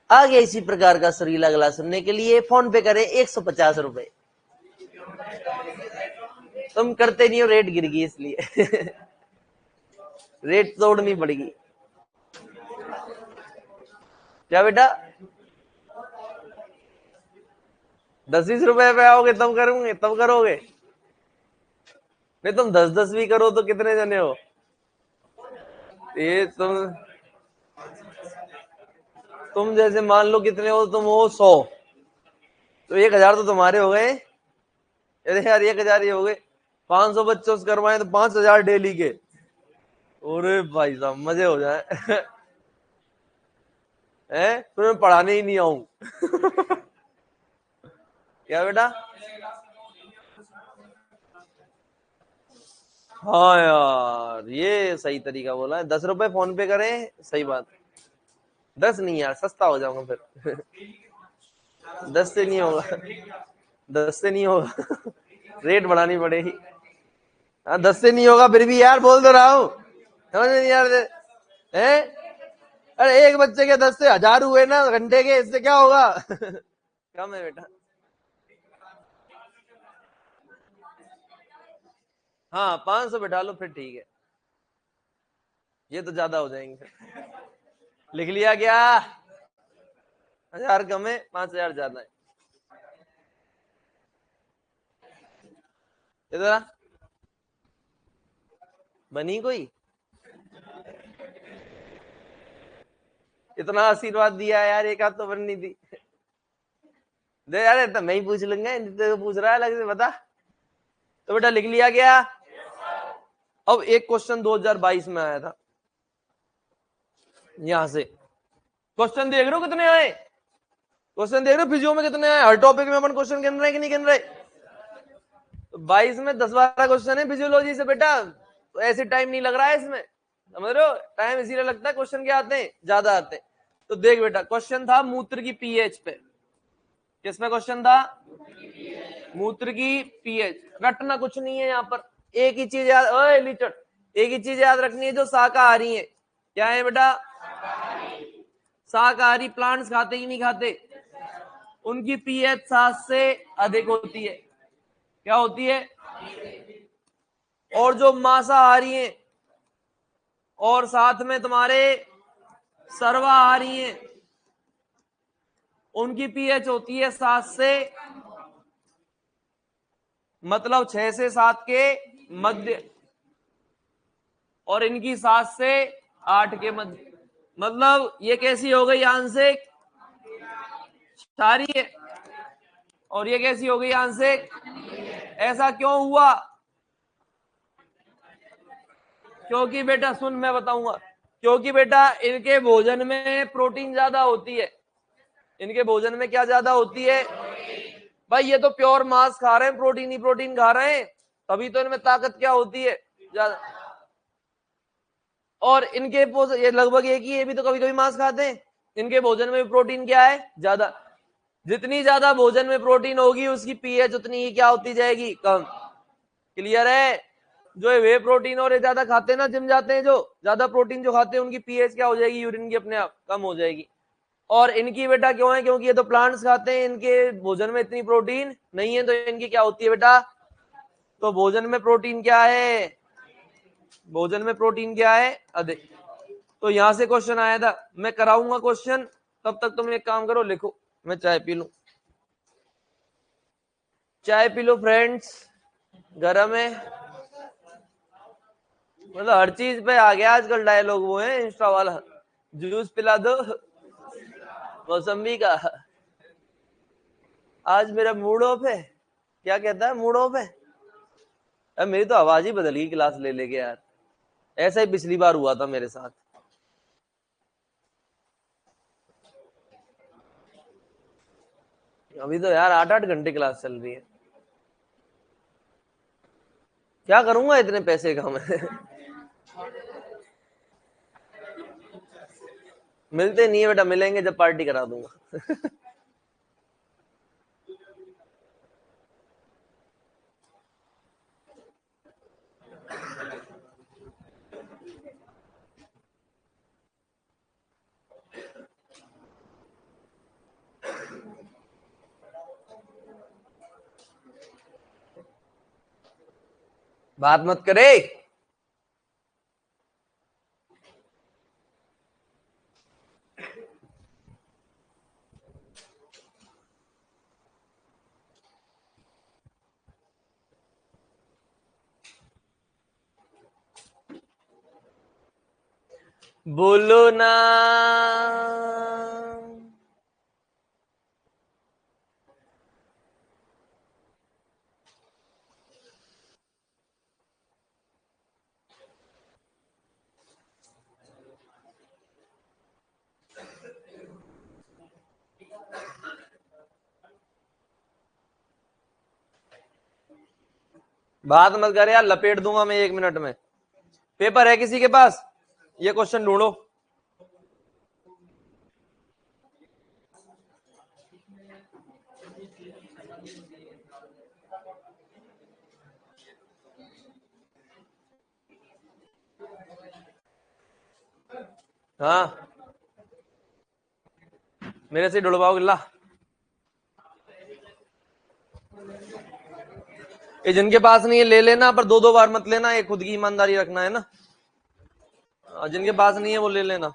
आगे इसी प्रकार का सुरीला गला सुनने के लिए फोन पे करें 150 रुपए। तुम करते नहीं हो, रेट गिर गई इसलिए रेट तोड़नी पड़ेगी। क्या बेटा? 10-20 रुपए पे आओगे तब करूंगे, तब करोगे? नहीं तुम 10-10 भी करो तो कितने जने हो? ये तुम जैसे मान लो कितने हो, तुम हो 100, तो 1000 तो तुम्हारे हो गए। अरे यार 1,000 ये हो गए, 500 बच्चों से करवाए तो 5,000 डेली के। अरे भाई साहब मजे हो जाए। है फिर मैं पढ़ाने ही नहीं आऊं। क्या बेटा? हाँ यार ये सही तरीका बोला है, 10 रुपए फोन पे करें, सही बात। 10 नहीं यार, सस्ता हो जाऊंगा फिर। 10 से नहीं होगा, 10 से नहीं होगा। रेट बढ़ानी पड़ेगी। हाँ 10 से नहीं होगा फिर भी यार, बोल तो रहा हूँ, समझ में नहीं यार है। अरे एक बच्चे के 10 से 1,000 हुए ना घंटे के, इससे क्या होगा? कम है बेटा। हाँ 500 बैठा लो फिर ठीक है, ये तो ज्यादा हो जाएंगे। लिख लिया क्या? 1,000 कम है, 5,000 ज्यादा है। इधर आ, बनी कोई? इतना आशीर्वाद दिया यार, एक आध तो बननी थी। दे यार, तो मैं ही पूछ लूंगा, तो पूछ रहा है अलग से, बता। तो बेटा लिख लिया क्या? अब एक क्वेश्चन 2022 में आया था, यहां से क्वेश्चन देख रहे हो कितने आए? क्वेश्चन देख रहे हो फिजियो में कितने आए? हर टॉपिक में अपन क्वेश्चन गिन रहे हैं कि नहीं गिन रहे? तो 22 में 10-12 क्वेश्चन है फिजियोलॉजी से बेटा, तो ऐसे टाइम नहीं लग रहा है इसमें, समझ रहे हो? टाइम इसीलिए लगता है, क्वेश्चन क्या आते हैं, ज्यादा आते हैं। तो देख बेटा, क्वेश्चन था मूत्र की पीएच पे। किसमें क्वेश्चन था? मूत्र की पीएच। रटना कुछ नहीं है यहाँ पर, एक ही चीज याद, ओए लीचड़, एक ही चीज याद रखनी है, जो शाकाहारी है। क्या है बेटा? शाकाहारी प्लांट्स खाते ही नहीं खाते, उनकी पीएच 7 से अधिक होती है। क्या होती है? और जो मांसाहारी हैं और साथ में तुम्हारे सर्वाहारी हैं, उनकी पीएच होती है 7 से, मतलब 6 से 7 के मध्य, और इनकी 7 से 8 के मध्य। मतलब ये कैसी हो गई आंशिक क्षारीय, और ये कैसी हो गई आंशिक। ऐसा क्यों हुआ? क्योंकि बेटा सुन, मैं बताऊंगा, क्योंकि बेटा इनके भोजन में प्रोटीन ज्यादा होती है। इनके भोजन में क्या ज्यादा होती है? भाई ये तो प्योर मांस खा रहे हैं, प्रोटीन ही प्रोटीन खा रहे हैं, तभी तो इनमें ताकत क्या होती है, ज्यादा। और इनके ये लगभग एक ही, ये भी तो कभी कभी मांस खाते हैं, इनके भोजन में प्रोटीन क्या है, ज्यादा। जितनी ज्यादा भोजन में प्रोटीन होगी, उसकी पीएच उतनी ही क्या होती जाएगी, कम। क्लियर है? जो वे प्रोटीन और ये ज्यादा खाते हैं ना, जिम जाते हैं, जो ज्यादा प्रोटीन जो खाते हैं, उनकी पीएच क्या हो जाएगी, यूरिन की अपने आप कम हो जाएगी। और इनकी बेटा क्यों है? क्योंकि ये तो प्लांट्स खाते हैं, इनके भोजन में इतनी प्रोटीन नहीं है, तो इनकी क्या होती है बेटा? तो भोजन में प्रोटीन क्या है? भोजन में प्रोटीन क्या है? अधिक। तो यहां से क्वेश्चन आया था, मैं कराऊंगा क्वेश्चन, तब तक तुम एक काम करो, लिखो, मैं चाय पी लूं। चाय पी लो फ्रेंड्स, गरम है। मतलब हर चीज पे आ गया आजकल डायलॉग, वो है इंस्टा वाला, जूस पिला दो मौसम्बी का। आज मेरा मूड ऑफ है। क्या कहता है, मूड ऑफ है? अब मेरी तो आवाज ही बदल गई क्लास ले लेके यार, ऐसा ही पिछली बार हुआ था मेरे साथ। अभी तो यार 8-8 घंटे क्लास चल रही है, क्या करूंगा इतने पैसे का मैं। मिलते नहीं है बेटा, मिलेंगे जब पार्टी करा दूंगा। बात मत करे। बोलो ना। बात मत कर यार, लपेट दूंगा मैं 1 मिनट में। पेपर है किसी के पास? ये क्वेश्चन ढूंढो। हाँ, मेरे से ढूंढवाओ गिल्ला। ये जिनके पास नहीं है ले लेना, पर 2-2 बार मत लेना, ये खुद की ईमानदारी रखना है ना। जिनके पास नहीं है वो ले लेना।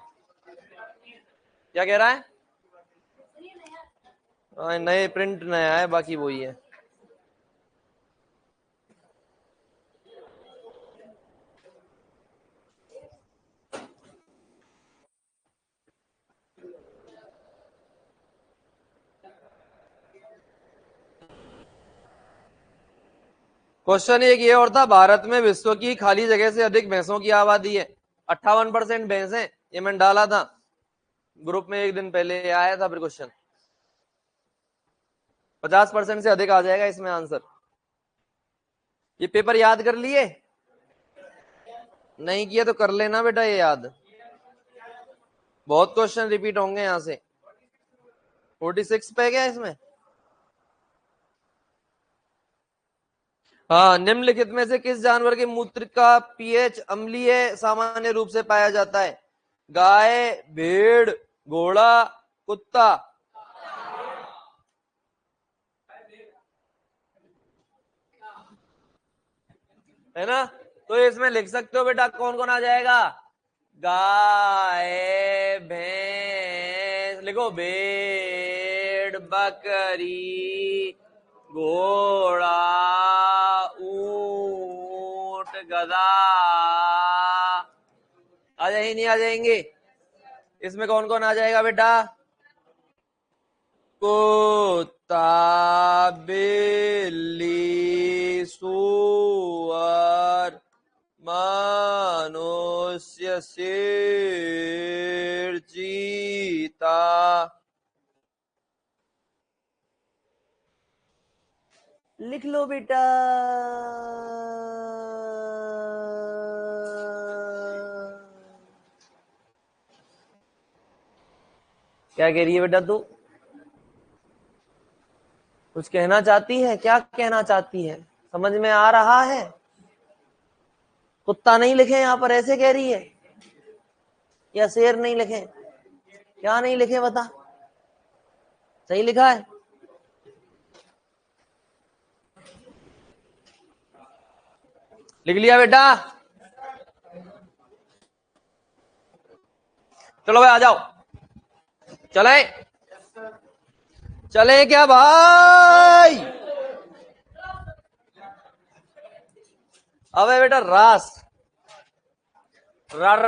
क्या कह रहा है? नए प्रिंट नया है, बाकी वही है। क्वेश्चन एक ये और था, भारत में विश्व की खाली जगह से अधिक भैंसों की आबादी है। 58% भैंसें, ये मैंने डाला था ग्रुप में एक दिन पहले, आया था फिर क्वेश्चन। 50% से अधिक आ जाएगा इसमें आंसर। ये पेपर याद कर लिए? नहीं किया तो कर लेना बेटा ये याद। बहुत क्वेश्चन रिपीट होंगे यहां से। 46 पे गया इसमें। हाँ, निम्नलिखित में से किस जानवर के मूत्र का पीएच अम्लीय सामान्य रूप से पाया जाता है? गाय, भेड़, घोड़ा, कुत्ता। है ना? तो इसमें लिख सकते हो बेटा कौन कौन आ जाएगा। गाय, भैंस लिखो, भेड़, बकरी, घोड़ा, ऊंट, गधा। आ जाएंगे नहीं आ जाएंगे? इसमें कौन कौन आ जाएगा बेटा? कुत्ता, बिल्ली, सुअर, मनुष्य, शेर, चीता। लिख लो बेटा। क्या कह रही है बेटा तू? कुछ कहना चाहती है? क्या कहना चाहती है? समझ में आ रहा है? कुत्ता नहीं लिखे यहां पर ऐसे कह रही है, या शेर नहीं लिखे? क्या नहीं लिखे बता? सही लिखा है? लिख लिया बेटा? चलो भाई आ जाओ। चले चले क्या भाई? अबे बेटा रास, रास,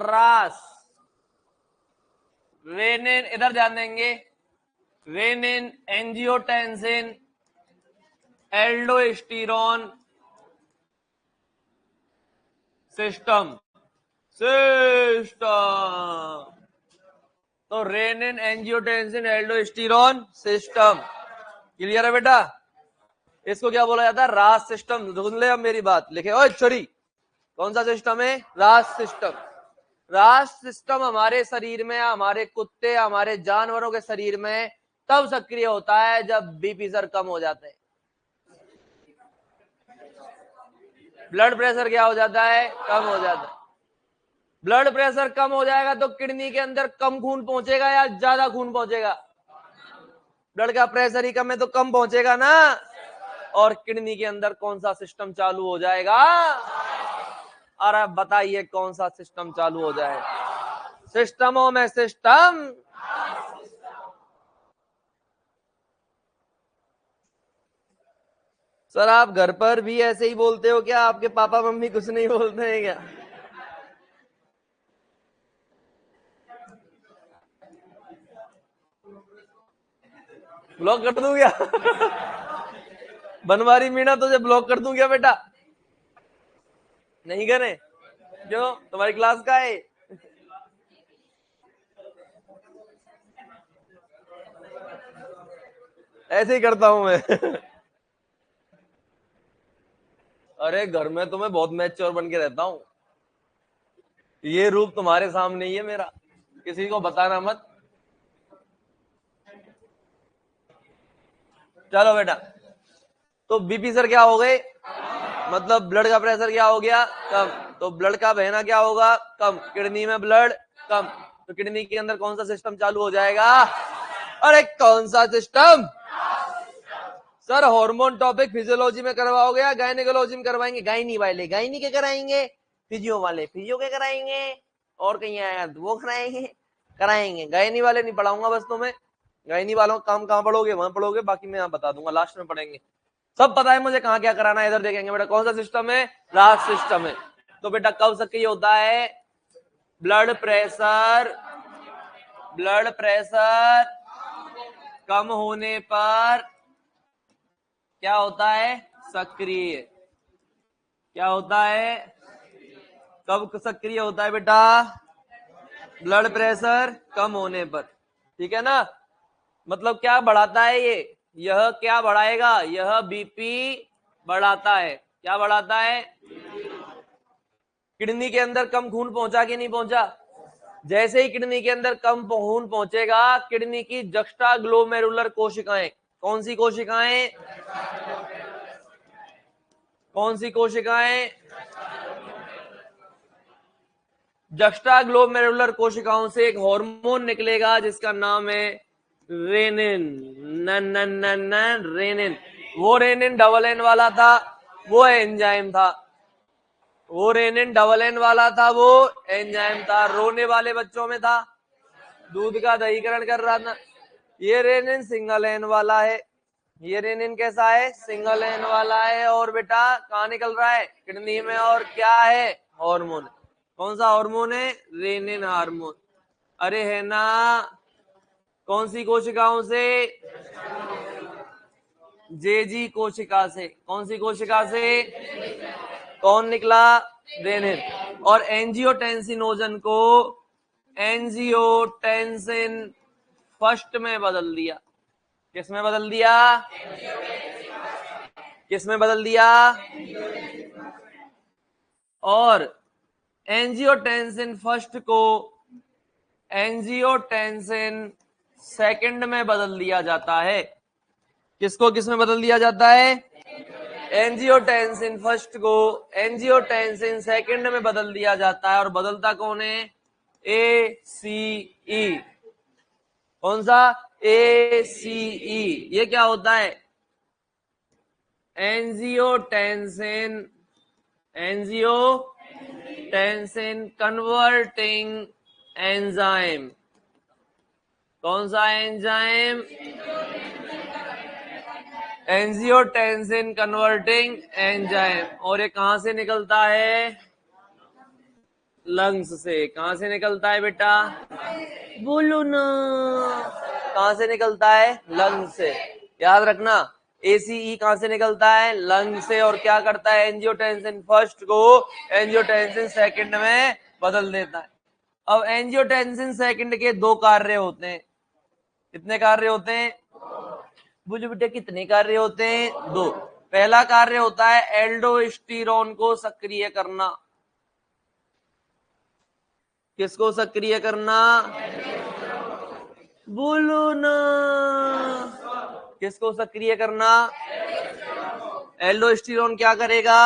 रास। रेनिन, इधर ध्यान देंगे। रेनिन, एंजियोटेंसिन, एल्डोस्टेरोन सिस्टम, तो renin, angiotensin, aldosterone system. Clear है बेटा? इसको क्या बोला जाता है? रास सिस्टम। सुन ले अब मेरी बात, लिखे ओए छोरी। कौन सा सिस्टम है? रास सिस्टम। रास सिस्टम हमारे शरीर में, हमारे कुत्ते, हमारे जानवरों के शरीर में तब सक्रिय होता है जब बीपी सर कम हो जाता है। ब्लड प्रेशर क्या हो जाता है? कम हो जाता है। ब्लड प्रेशर कम हो जाएगा तो किडनी के अंदर कम खून पहुंचेगा या ज्यादा खून पहुंचेगा? ब्लड का प्रेशर ही कम है तो कम पहुंचेगा ना। और किडनी के अंदर कौन सा सिस्टम चालू हो जाएगा? अरे बताइए कौन सा सिस्टम चालू हो जाए? सिस्टमों में सिस्टम। सर आप घर पर भी ऐसे ही बोलते हो क्या? आपके पापा मम्मी कुछ नहीं बोलते हैं क्या? ब्लॉक कर दूं क्या? बनवारी मीणा तुझे ब्लॉक कर दूं क्या बेटा? नहीं करें? क्यों, तुम्हारी क्लास का है? ऐसे ही करता हूं मैं। अरे घर में तो मैं बहुत मैच्योर बन के रहता हूं, ये रूप तुम्हारे सामने ही है मेरा, किसी को बताना मत। चलो बेटा, तो बीपी सर क्या हो गए, मतलब ब्लड का प्रेशर क्या हो गया, कम। तो ब्लड का बहना क्या होगा, कम। किडनी में ब्लड कम, तो किडनी के अंदर कौन सा सिस्टम चालू हो जाएगा, अरे कौन सा system. Sir hormone topic physiology में करवाओगे या गायनेकोलॉजी में करवाएंगे, गायनी वाले गायनी के कराएंगे, फिजियो वाले फिजियो के कराएंगे, और कहीं आया तो वो कराएंगे, कराएंगे। गायनी वाले नहीं पढ़ाऊंगा बस तुम्हें, गायनी वालों का काम कहाँ पढ़ोगे, वहां पढ़ोगे, बाकी मैं यहाँ बता दूंगा, लास्ट में पढ़ेंगे। सब पता है मुझे कहाँ क्या कराना है, इधर देखेंगे बेटा कौन सा सिस्टम है, लास्ट सिस्टम है। तो बेटा कब सक्रिय होता है, ब्लड प्रेशर, ब्लड प्रेशर कम होने पर क्या होता है, सक्रिय। क्या होता है, कब सक्रिय होता है बेटा, ब्लड प्रेशर कम होने पर, ठीक है ना। मतलब क्या बढ़ाता है ये, यह क्या बढ़ाएगा, यह बीपी बढ़ाता है। क्या बढ़ाता है, किडनी के अंदर कम खून पहुंचा कि नहीं पहुंचा, जैसे ही किडनी के अंदर कम खून पहुंचेगा, किडनी की जक्स्टा ग्लोमेरुलर कोशिकाएं, कौन सी कोशिकाएं, कौन सी कोशिकाएं, जक्स्टा ग्लोमेरुलर कोशिकाओं से एक हार्मोन निकलेगा जिसका नाम है रेनिन, रेनिन। वो रेनिन डबल एन वाला था, वो एंजाइम था, वो रेनिन डबल एन वाला था, वो एंजाइम था। रोने वाले बच्चों में था, दूध का दहीकरण कर रहा था। ये रेनिन सिंगल एन वाला है, ये रेनिन कैसा है, सिंगल एन वाला है। और बेटा कहाँ निकल रहा है, किडनी में, और क्या है, हार्मोन। कौन सा हार्मोन है, रेनिन हार्मोन। अरे है ना, कौन सी कोशिकाओं से, जेजी कोशिका से। कौन सी कोशिका से, कौन निकला, रेनिन। और एंजियोटेंसिनोजन को एंजियोटेंसिन फर्स्ट में बदल दिया। किस में बदल दिया, किस में बदल दिया, और एंजियोटेंसिन फर्स्ट को एंजियोटेंसिन सेकंड में बदल दिया जाता है। किसको किस में बदल दिया जाता है, एंजियोटेंसिन फर्स्ट को एंजियोटेंसिन सेकंड में बदल दिया जाता है। और बदलता कौन है, ACE। कौन सा, ACE। ये क्या होता है, एंजियोटेंसिन, एंजियोटेंसिन कन्वर्टिंग एंजाइम। कौन सा एंजाइम, एंजियोटेंसिन कन्वर्टिंग एंजाइम। और ये कहां से निकलता है, लंग्स से। कहां से निकलता है बेटा, बोलो ना, कहां से निकलता है, लंग्स से। याद रखना, ACE कहां से निकलता है, लंग से। और क्या करता है, एंजियोटेंसिन फर्स्ट को एंजियोटेंसिन सेकंड में बदल देता है। अब एंजियोटेंसिन सेकंड के दो कार्य होते हैं। कितने कार्य होते हैं, बुझ बेटे कितने कार्य होते हैं, दो। पहला कार्य होता है एल्डोस्टेरोन को सक्रिय करना। किसको सक्रिय करना, बोलो ना, किसको सक्रिय करना, एल्डोस्टेरोन क्या करेगा,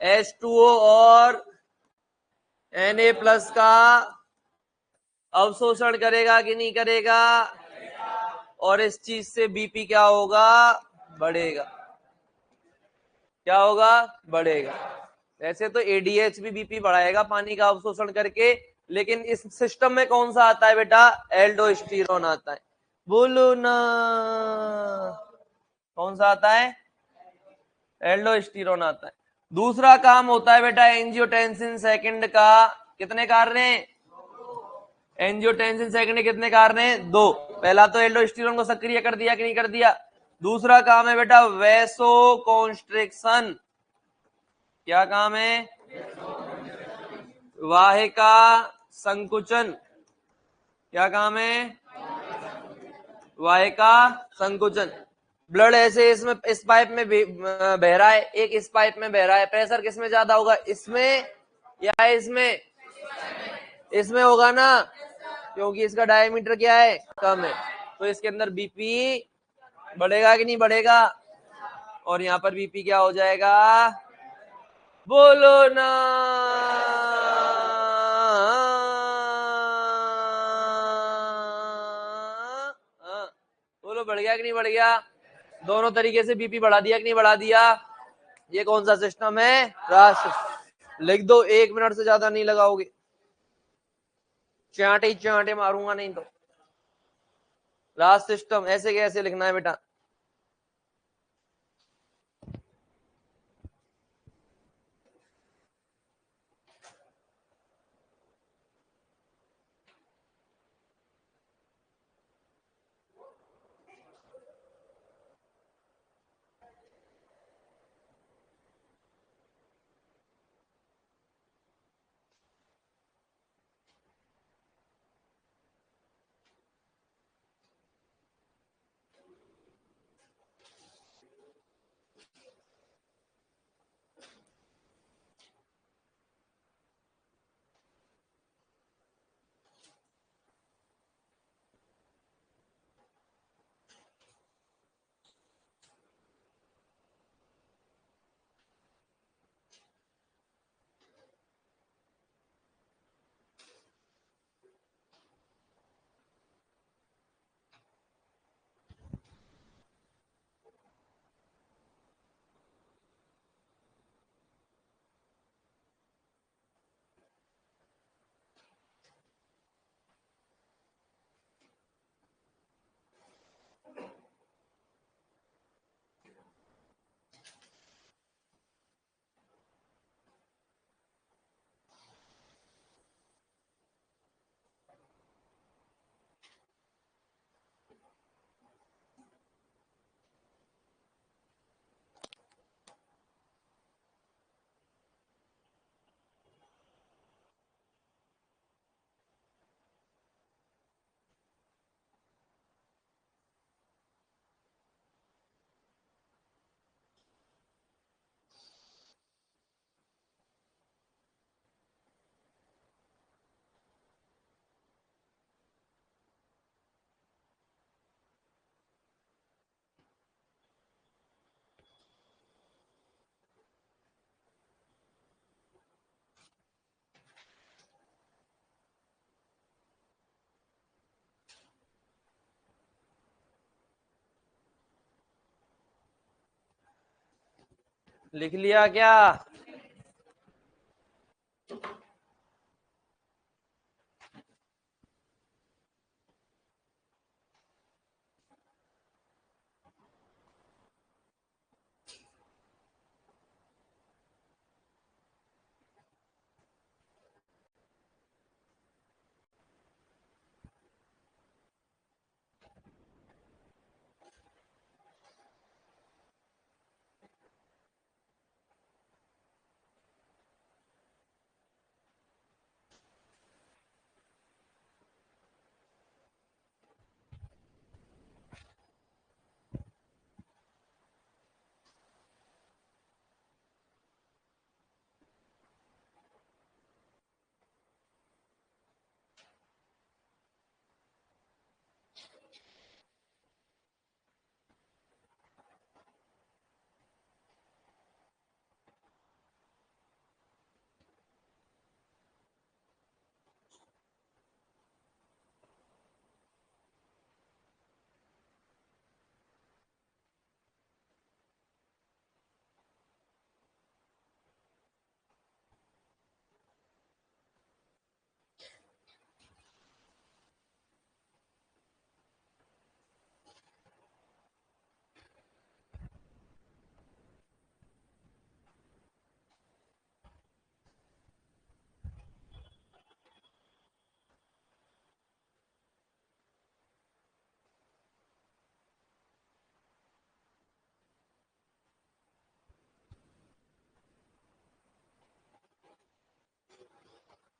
H2O और Na+ का अवशोषण करेगा कि नहीं करेगा, और इस चीज से बीपी क्या होगा, बढ़ेगा। क्या होगा, बढ़ेगा। वैसे तो ADH भी बीपी बढ़ाएगा पानी का अवशोषण करके, लेकिन इस सिस्टम में कौन सा आता है बेटा, एल्डोस्टेरोन आता है। बोलो ना, कौन सा आता है, एल्डोस्टेरोन आता है। दूसरा काम होता है बेटा एंजियोटेंसिन सेकंड का, कितने कार्य, एंजियोटेंसिन सेकंड कितने कार्य हैं, दो। पहला तो एल्डोस्टेरोन को सक्रिय कर दिया कि नहीं कर दिया। दूसरा काम है बेटा वैसो कॉन्स्ट्रिक्शन। क्या काम है, वाहिका संकुचन। क्या काम है, वाय का संकुचन। ब्लड ऐसे इसमें इस पाइप में बह रहा है, एक इस पाइप में बह रहा है, प्रेशर किसमें ज्यादा होगा, इसमें या इसमें? इसमें होगा ना, क्योंकि इसका डायमीटर क्या है, कम है। तो इसके अंदर बीपी बढ़ेगा कि नहीं बढ़ेगा? और यहाँ पर बीपी क्या हो जाएगा, बोलो ना। बोलो बढ़ गया कि नहीं बढ़ गया? दोनों तरीके से बीपी बढ़ा दिया कि नहीं बढ़ा दिया? ये कौन सा सिस्टम है, राष्ट्र। लिख दो, 1 मिनट से ज्यादा नहीं लगाओगे, चांटे ही चांटे मारूंगा नहीं तो। राज सिस्टम ऐसे कैसे लिखना है बेटा? लिख लिया क्या?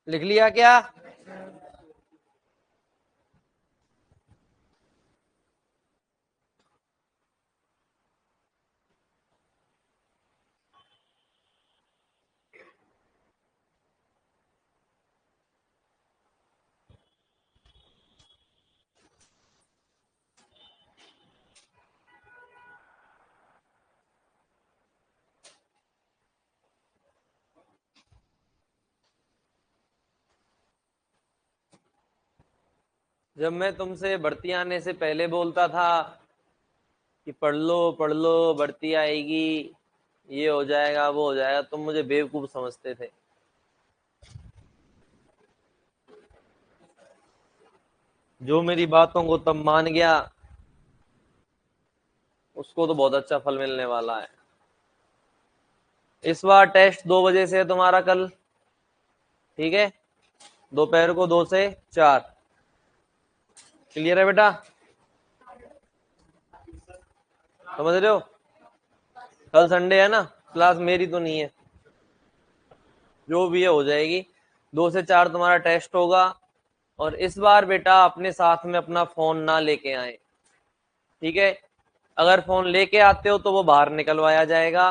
लिख लिया क्या? जब मैं तुमसे भर्ती आने से पहले बोलता था कि पढ़ लो भर्ती आएगी, ये हो जाएगा वो हो जाएगा, तुम मुझे बेवकूफ समझते थे। जो मेरी बातों को तब मान गया उसको तो बहुत अच्छा फल मिलने वाला है। इस बार टेस्ट 2 बजे से है तुम्हारा कल, ठीक है, दोपहर को 2 से 4। क्लियर है बेटा? समझ रहे हो? कल संडे है ना, क्लास मेरी तो नहीं है, जो भी है हो जाएगी। 2 से 4 तुम्हारा टेस्ट होगा। और इस बार बेटा अपने साथ में अपना फोन ना लेके आए, ठीक है? अगर फोन लेके आते हो तो वो बाहर निकलवाया जाएगा,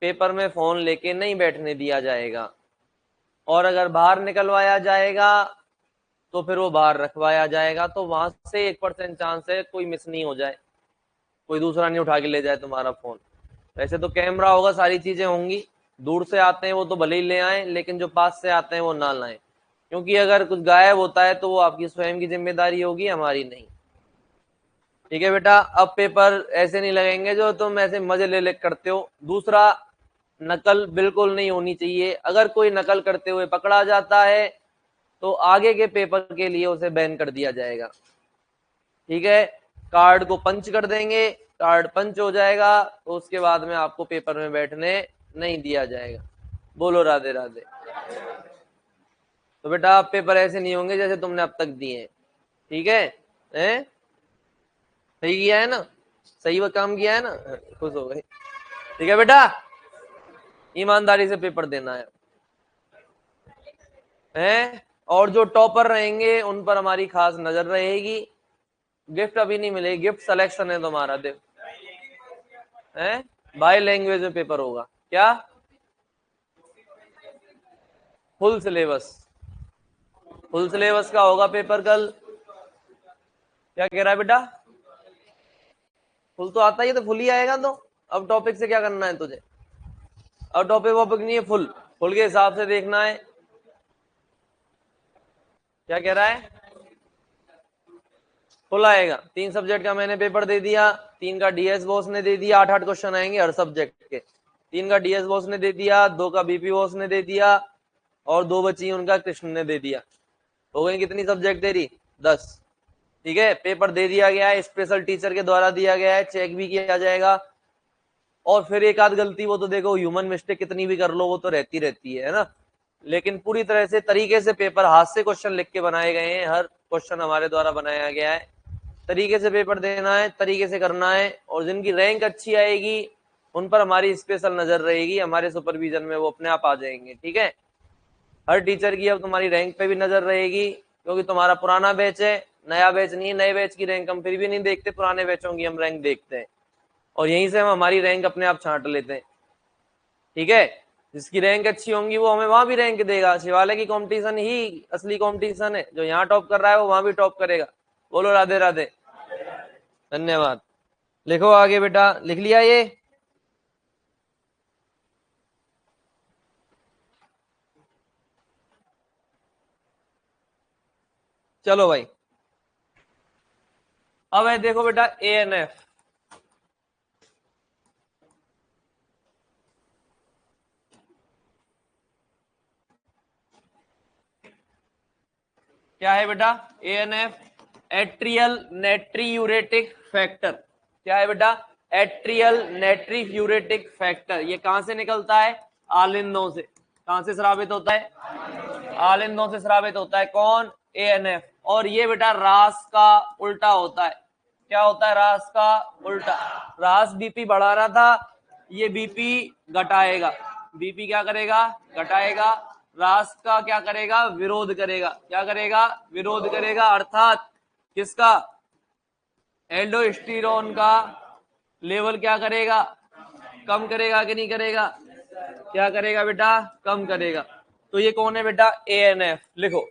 पेपर में फोन लेके नहीं बैठने दिया जाएगा। और अगर बाहर निकलवाया जाएगा तो फिर वो बाहर रखवाया जाएगा, तो वहां से 1% चांस है कोई मिस नहीं हो जाए, कोई दूसरा नहीं उठा के ले जाए तुम्हारा फोन। वैसे तो कैमरा होगा, सारी चीजें होंगी। दूर से आते हैं वो तो भले ही ले आए, लेकिन जो पास से आते हैं वो ना लाएं, क्योंकि अगर कुछ गायब होता है तो वो आपकी स्वयं की जिम्मेदारी होगी, हमारी नहीं। ठीक है बेटा? अब पेपर ऐसे नहीं लगेंगे जो तुम ऐसे मजे ले ले करते हो। दूसरा, नकल बिल्कुल नहीं होनी चाहिए। अगर कोई नकल करते हुए पकड़ा जाता है तो आगे के पेपर के लिए उसे बैन कर दिया जाएगा, ठीक है? कार्ड को पंच कर देंगे, कार्ड पंच हो जाएगा तो उसके बाद में आपको पेपर में बैठने नहीं दिया जाएगा। बोलो राधे राधे। तो बेटा आप पेपर ऐसे नहीं होंगे जैसे तुमने अब तक दिए हैं, ठीक है? हैं? सही किया है ना? सही वो काम किया है ना? खुश हो गए? ठीक है बेटा, ईमानदारी से पेपर देना है। और जो टॉपर रहेंगे उन पर हमारी खास नजर रहेगी। गिफ्ट अभी नहीं मिलेगी, गिफ्ट सिलेक्शन है तुम्हारा। देव है, बाय लैंग्वेज में पेपर होगा क्या? फुल सिलेबस, फुल सिलेबस का होगा पेपर कल। क्या कह रहा है बेटा? फुल तो आता ही है, तो फुल ही आएगा। तो अब टॉपिक से क्या करना है तुझे? अब टॉपिक वॉपिक नहीं है, फुल फुल के हिसाब से देखना है। क्या कह रहा है? फुल आएगा। 3 सब्जेक्ट का मैंने पेपर दे दिया, 3 का डीएस बॉस ने दे दिया, 8-8 क्वेश्चन आएंगे हर सब्जेक्ट के। 3 का डीएस बॉस ने दे दिया, 2 का बीपी बॉस ने दे दिया, और 2 बची उनका कृष्ण ने दे दिया। हो गई कितनी सब्जेक्ट तेरी? 10। ठीक है, पेपर दे दिया गया है, स्पेशल टीचर के द्वारा दिया गया है, चेक भी किया जाएगा। और फिर एक आध गलती, वो तो देखो ह्यूमन मिस्टेक कितनी भी कर लो वो तो रहती रहती है ना। लेकिन पूरी तरह से तरीके से पेपर, हाथ से क्वेश्चन लिख के बनाए गए हैं, हर क्वेश्चन हमारे द्वारा बनाया गया है। तरीके से पेपर देना है, तरीके से करना है। और जिनकी रैंक अच्छी आएगी उन पर हमारी स्पेशल नजर रहेगी, हमारे सुपरविजन में वो अपने आप आ जाएंगे, ठीक है? हर टीचर की अब तुम्हारी रैंक पे भी नजर रहेगी, क्योंकि तुम्हारा पुराना बैच है, नया बैच नहीं है। नए बैच की रैंक हम फिर भी नहीं देखते, पुराने बैचों की हम रैंक देखते हैं, और यहीं से हम हमारी रैंक अपने आप छांट लेते हैं, ठीक है? जिसकी रैंक अच्छी होंगी वो हमें वहां भी रैंक देगा। शिवालय की कंपटीशन ही असली कंपटीशन है, जो यहाँ टॉप कर रहा है वो वहां भी टॉप करेगा। बोलो राधे राधे। धन्यवाद। लिखो आगे बेटा, लिख लिया ये? चलो भाई, अब है देखो बेटा एएनएफ। क्या है बेटा? ANF, atrial natriuretic factor. क्या है बेटा? Atrial natriuretic factor. ये कहां से निकलता है? आलिंदों से। कहां से स्रावित होता है? आलिंदों से स्रावित होता है। कौन? एएनएफ। और ये बेटा रास का उल्टा होता है। क्या होता है? रास का उल्टा। रास बीपी बढ़ा रहा था, ये बीपी घटाएगा। बीपी क्या करेगा? घटाएगा। रास का क्या करेगा? विरोध करेगा। क्या करेगा? विरोध करेगा। अर्थात किसका? एल्डोस्टेरोन का लेवल क्या करेगा? कम करेगा कि नहीं करेगा? क्या करेगा बेटा? कम करेगा। तो ये कौन है बेटा? एएनएफ। लिखो।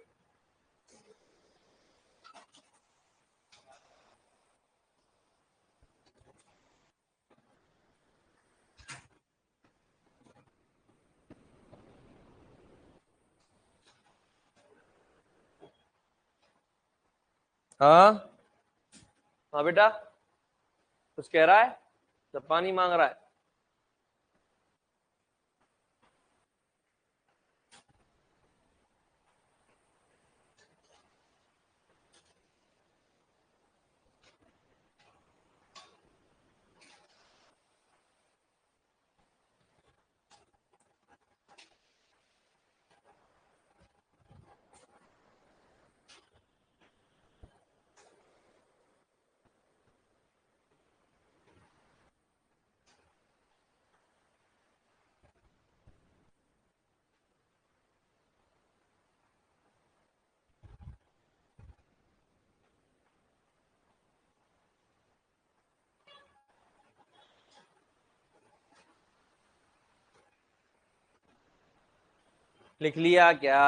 हाँ हाँ बेटा, कुछ कह रहा है, जब पानी मांग रहा है। लिख लिया क्या?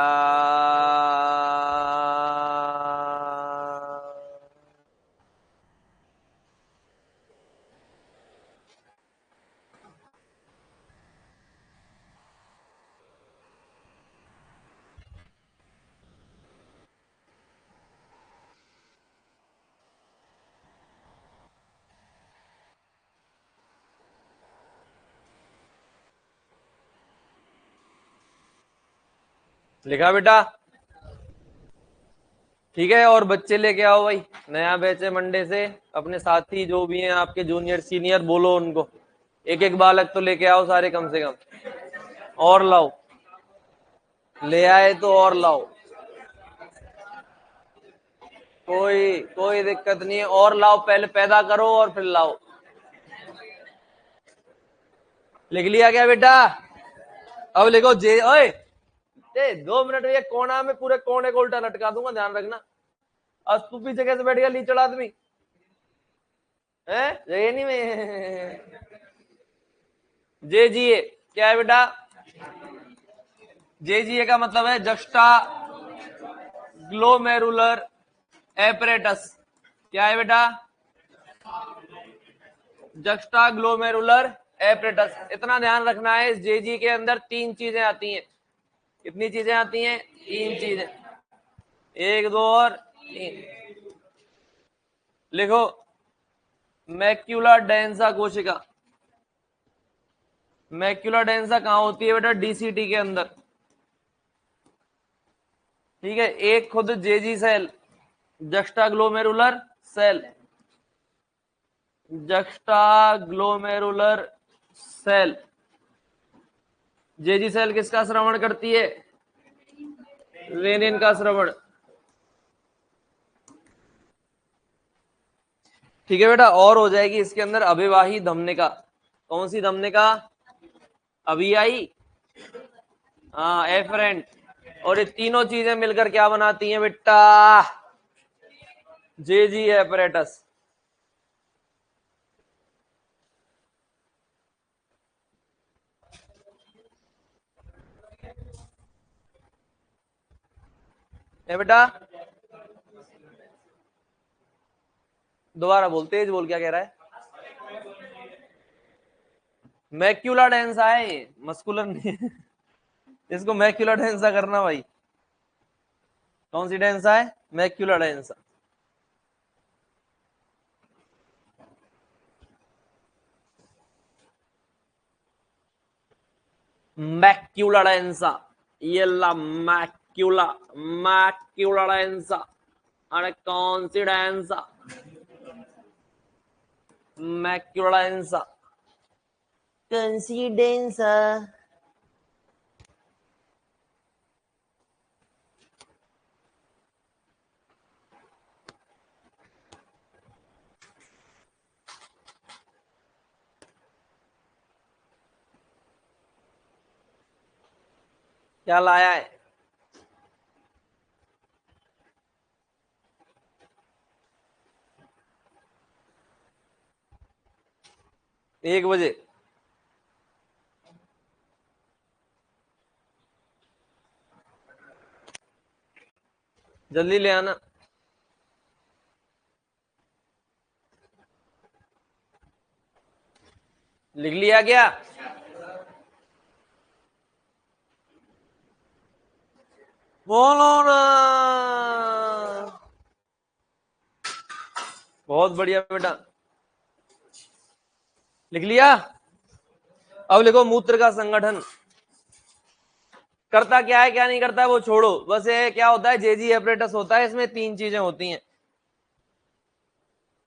लिखा बेटा? ठीक है, और बच्चे लेके आओ भाई, नया बैच है मंडे से। अपने साथी जो भी हैं आपके जूनियर सीनियर, बोलो उनको एक एक बालक तो लेके आओ सारे, कम से कम। और लाओ, ले आए तो और लाओ, कोई कोई दिक्कत नहीं है, और लाओ, पहले पैदा करो और फिर लाओ। लिख लिया क्या बेटा? अब लिखो जे, ओए 2 मिनट में ये कोना में पूरे कोने को उल्टा लटका दूंगा, ध्यान रखना। अब तू पीछे कैसे बैठ गया लीचड़ आदमी है? ये नहीं में जे जी ए क्या है बेटा? जे जी ए का मतलब है जस्टा ग्लोमेरुलर एपरेटस। क्या है बेटा? Juxta glomerular apparatus. इतना ध्यान रखना है, इस जेजी के अंदर 3 चीजें आती हैं। कितनी चीजें आती हैं? 3 चीजें। 1 2 और 3। लिखो, मैक्यूला डेंसा कोशिका। मैक्यूला डेंसा कहां होती है बेटा? डीसीटी के अंदर। ठीक है, एक खुद JG cell, juxta glomerular cell, juxta glomerular cell. JG cell किसका श्रवण करती है? रेनिन का श्रवण। ठीक है बेटा, और हो जाएगी इसके अंदर अभिवाही धमनिका। कौन सी धमनिका? अभी आई, हाँ एफरेंट। और ये तीनों चीजें मिलकर क्या बनाती हैं बेटा? जेजी एपरेटस। है बेटा? दोबारा बोल, तेज बोल, क्या कह रहा है? मैक्यूला डेंसा है ये, मस्कुलर नहीं है। इसको मैक्यूला डेंसा करना भाई। कौन सी डेंसा है? Macula densa. मैक्यूला डेंसा, ये ला मैक्यूला, मैक्यूला डेंसा। अरे कौन सी डेंसा? Macula densa. कौन सी डेंसा? क्या लाया है? एक बजे? जल्दी ले आना। लिख लिया क्या? बोलो ना। बहुत बढ़िया बेटा, लिख लिया। अब लिखो मूत्र का संगठन करता क्या है क्या नहीं करता है वो छोड़ो, बस ये क्या होता है, जेजी एपरेटस होता है, इसमें 3 चीजें होती हैं।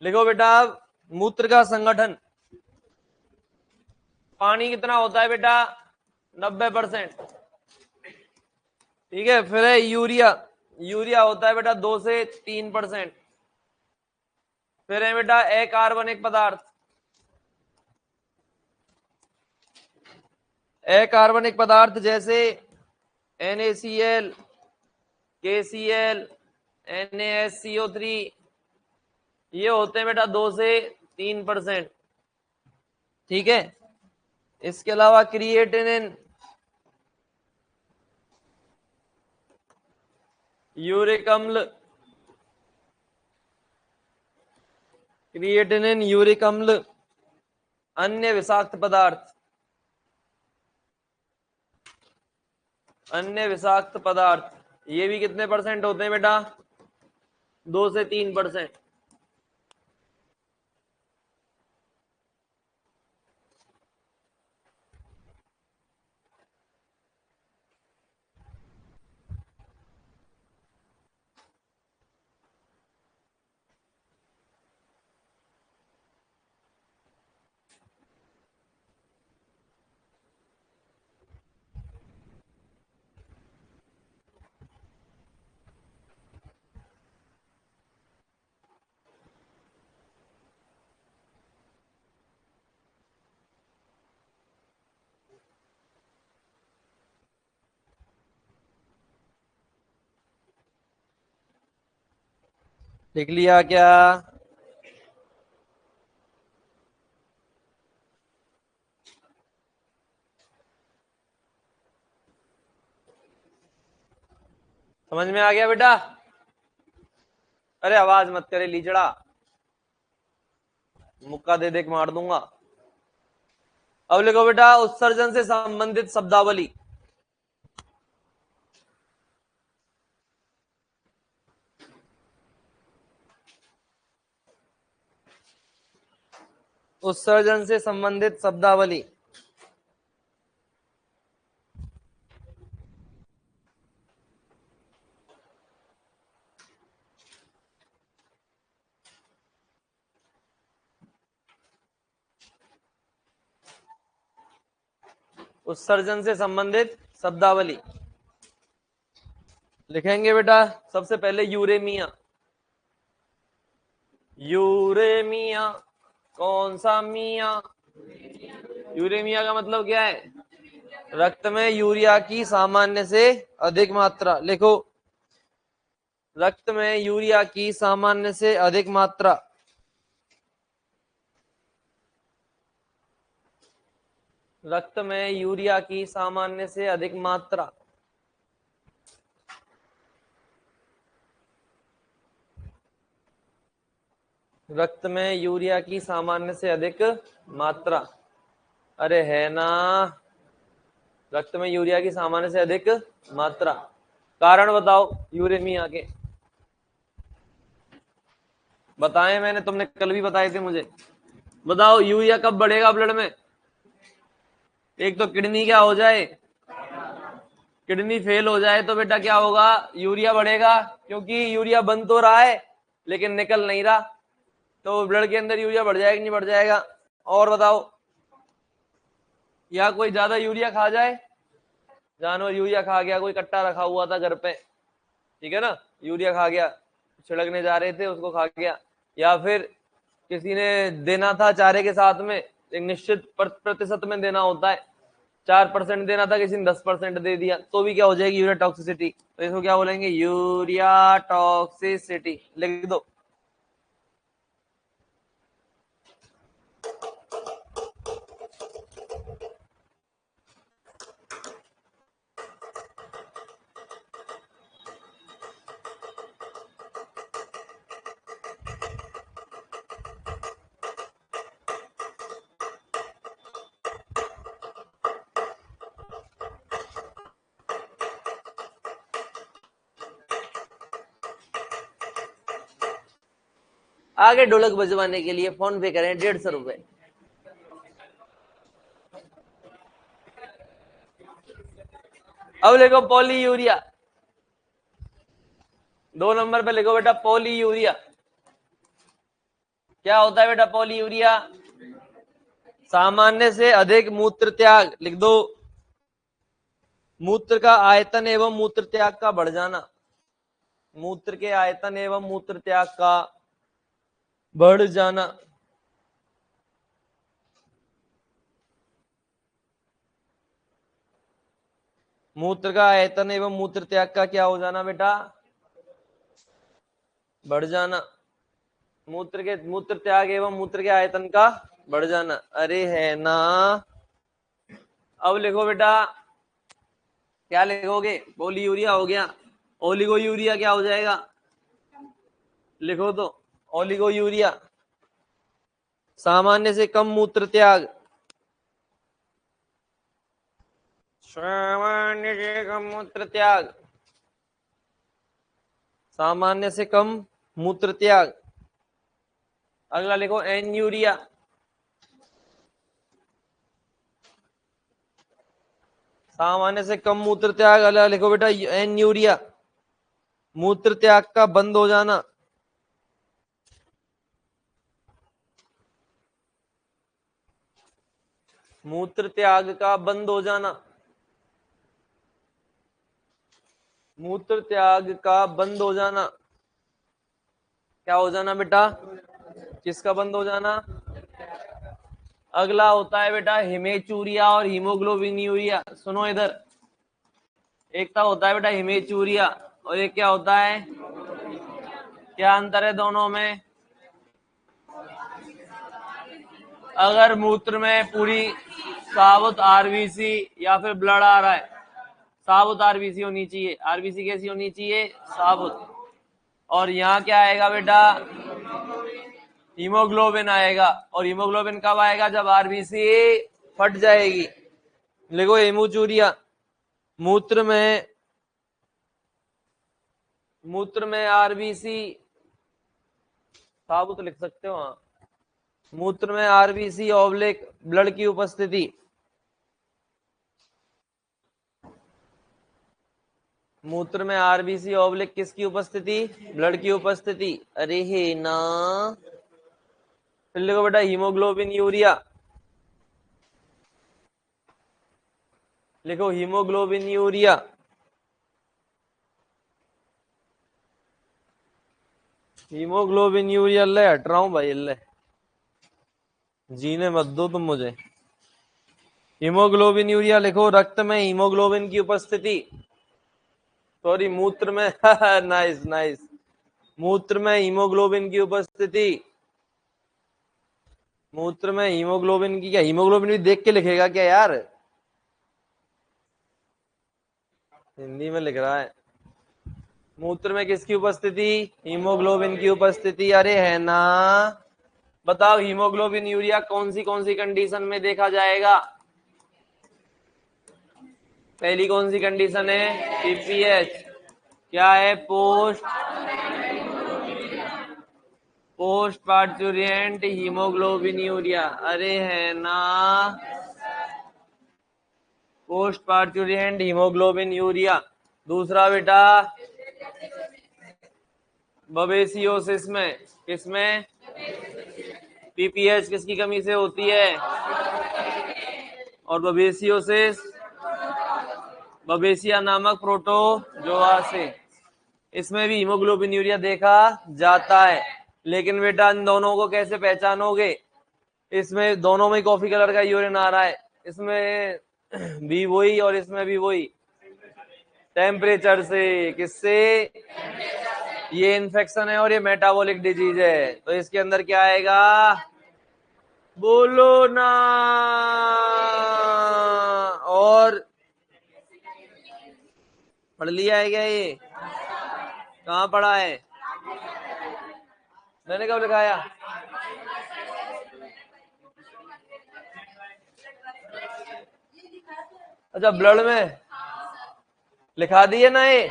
लिखो बेटा, मूत्र का संगठन, पानी कितना होता है बेटा, 90%। ठीक है, फिर है यूरिया, यूरिया होता है बेटा 2 से 3%। फिर है बेटा अकार्बनिक पदार्थ, अकार्बनिक पदार्थ जैसे NaCl, KCl, NaSCO3, ये होते हैं बेटा 2 से 3%। ठीक है, इसके अलावा क्रिएटिनिन, यूरिक अम्ल, क्रिएटिनिन, यूरिक अम्ल, अन्य विषाक्त पदार्थ, अन्य विषाक्त पदार्थ, ये भी कितने परसेंट होते हैं बेटा, 2 से 3%। लिख लिया क्या, समझ में आ गया बेटा? अरे आवाज मत करे लीचड़ा, मुक्का दे दे के मार दूंगा। अब लिखो बेटा, उत्सर्जन से संबंधित शब्दावली, उत्सर्जन से संबंधित शब्दावली। उत्सर्जन से संबंधित शब्दावली लिखेंगे बेटा, सबसे पहले यूरेमिया, यूरेमिया, कौन सा मिया, यूरेमिया का मतलब क्या है, रक्त में यूरिया की सामान्य से अधिक मात्रा। लिखो, रक्त में यूरिया की सामान्य से अधिक मात्रा, रक्त में यूरिया की सामान्य से अधिक मात्रा। रक्त में यूरिया की सामान्य से अधिक मात्रा, अरे है ना, रक्त में यूरिया की सामान्य से अधिक मात्रा। कारण बताओ यूरेमिया के, बताए मैंने, तुमने कल भी बताए थे मुझे। बताओ यूरिया कब बढ़ेगा ब्लड में? एक तो किडनी क्या हो जाए, किडनी फेल हो जाए तो बेटा क्या होगा, यूरिया बढ़ेगा, क्योंकि यूरिया बन तो रहा है लेकिन निकल नहीं रहा, तो ब्लड के अंदर यूरिया बढ़ जाएगा नहीं बढ़ जाएगा? और बताओ, या कोई ज्यादा यूरिया खा जाए, जानवर यूरिया खा गया, कोई कट्टा रखा हुआ था घर पे, ठीक है ना, यूरिया खा गया, छिड़कने जा रहे थे उसको खा गया, या फिर किसी ने देना था चारे के साथ में, एक निश्चित प्रतिशत में देना होता है, 4% देना था, किसी ने 10% दे दिया, तो भी क्या हो जाएगी, यूरिया टॉक्सिसिटी। तो इसको क्या बोलेंगे, यूरिया टॉक्सिसिटी, लिख दो। आगे ढोलक बजवाने के लिए फोन पे करें 150 रुपए। अब लिखो पॉली यूरिया, 2 नंबर पे लिखो बेटा पॉली यूरिया। क्या होता है बेटा पॉली यूरिया? सामान्य से अधिक मूत्र त्याग, लिख दो। मूत्र का आयतन एवं मूत्र त्याग का बढ़ जाना, मूत्र के आयतन एवं मूत्र त्याग का बढ़ जाना। मूत्र का आयतन एवं मूत्र त्याग का क्या हो जाना बेटा? बढ़ जाना। मूत्र त्याग एवं मूत्र के आयतन का बढ़ जाना, अरे है ना। अब लिखो बेटा, क्या लिखोगे? पॉली यूरिया हो गया। ओलिगो यूरिया क्या हो जाएगा? लिखो तो, ओलिगो यूरिया सामान्य से कम मूत्र त्याग, सामान्य से कम मूत्र त्याग, सामान्य से कम मूत्र त्याग। अगला लिखो एन यूरिया, सामान्य से कम मूत्र त्याग। अगला लिखो बेटा एन यूरिया, मूत्र त्याग का बंद हो जाना। मूत्र त्याग का बंद हो जाना, मूत्र त्याग का बंद हो जाना। क्या हो जाना बेटा? किसका बंद हो जाना? अगला होता है बेटा हिमेचूरिया और हीमोग्लोबिन यूरिया। सुनो इधर, एक तो होता है बेटा हिमेचूरिया और एक क्या होता है? क्या अंतर है दोनों में? अगर मूत्र में पूरी साबुत आरबीसी या फिर ब्लड आ रहा है, साबुत आरबीसी होनी चाहिए। आरबीसी कैसी होनी चाहिए? साबुत। और यहाँ क्या आएगा बेटा? हीमोग्लोबिन आएगा। और हीमोग्लोबिन कब आएगा? जब आरबीसी फट जाएगी। लिखो हेमोचूरिया, मूत्र में आरबीसी, साबुत लिख सकते हो हाँ। मूत्र में आरबीसी ऑब्लिक ब्लड की उपस्थिति, मूत्र में आरबीसी ऑब्लिक किसकी उपस्थिति? ब्लड की उपस्थिति, अरे हे ना। फिर लिखो बेटा हीमोग्लोबिन यूरिया, लिखो हीमोग्लोबिन यूरिया, हीमोग्लोबिन यूरिया। ले हट रहा हूं भाई, ले जीने मत दो तुम मुझे। हीमोग्लोबिन यूरिया लिखो, रक्त में हीमोग्लोबिन की उपस्थिति, सॉरी मूत्र में नाइस नाइस, मूत्र में हीमोग्लोबिन की उपस्थिति, मूत्र में हीमोग्लोबिन की। क्या हीमोग्लोबिन भी देख के लिखेगा क्या यार? हिंदी में लिख रहा है। मूत्र में किसकी उपस्थिति? हीमोग्लोबिन की उपस्थिति, अरे है ना। बताओ हीमोग्लोबिन यूरिया कौन सी कंडीशन में देखा जाएगा? पहली कौन सी कंडीशन है? पीपीएच। क्या है? पोस्ट पार्चुरियंट हीमोग्लोबिन यूरिया, अरे है ना। Post parturient haemoglobin urea. दूसरा बेटा बबेसियोसिस में, किसमें? पीपीएच किसकी कमी से होती है? और बबेसियोसिस बबेसिया नामक प्रोटोजोआ से। इसमें भी हीमोग्लोबिन यूरिया देखा जाता है। लेकिन बेटा इन दोनों को कैसे पहचानोगे? इसमें दोनों में कॉफी कलर का यूरिन आ रहा है, इसमें भी वही और इसमें भी वही। टेम्परेचर से। किससे? ये इन्फेक्शन है और ये मेटाबॉलिक डिजीज है, तो इसके अंदर क्या आएगा? बोलो ना। और पढ़ लिया है क्या ये? कहाँ पढ़ा है? मैंने कब लिखाया? अच्छा ब्लड में लिखा दिए ना ये,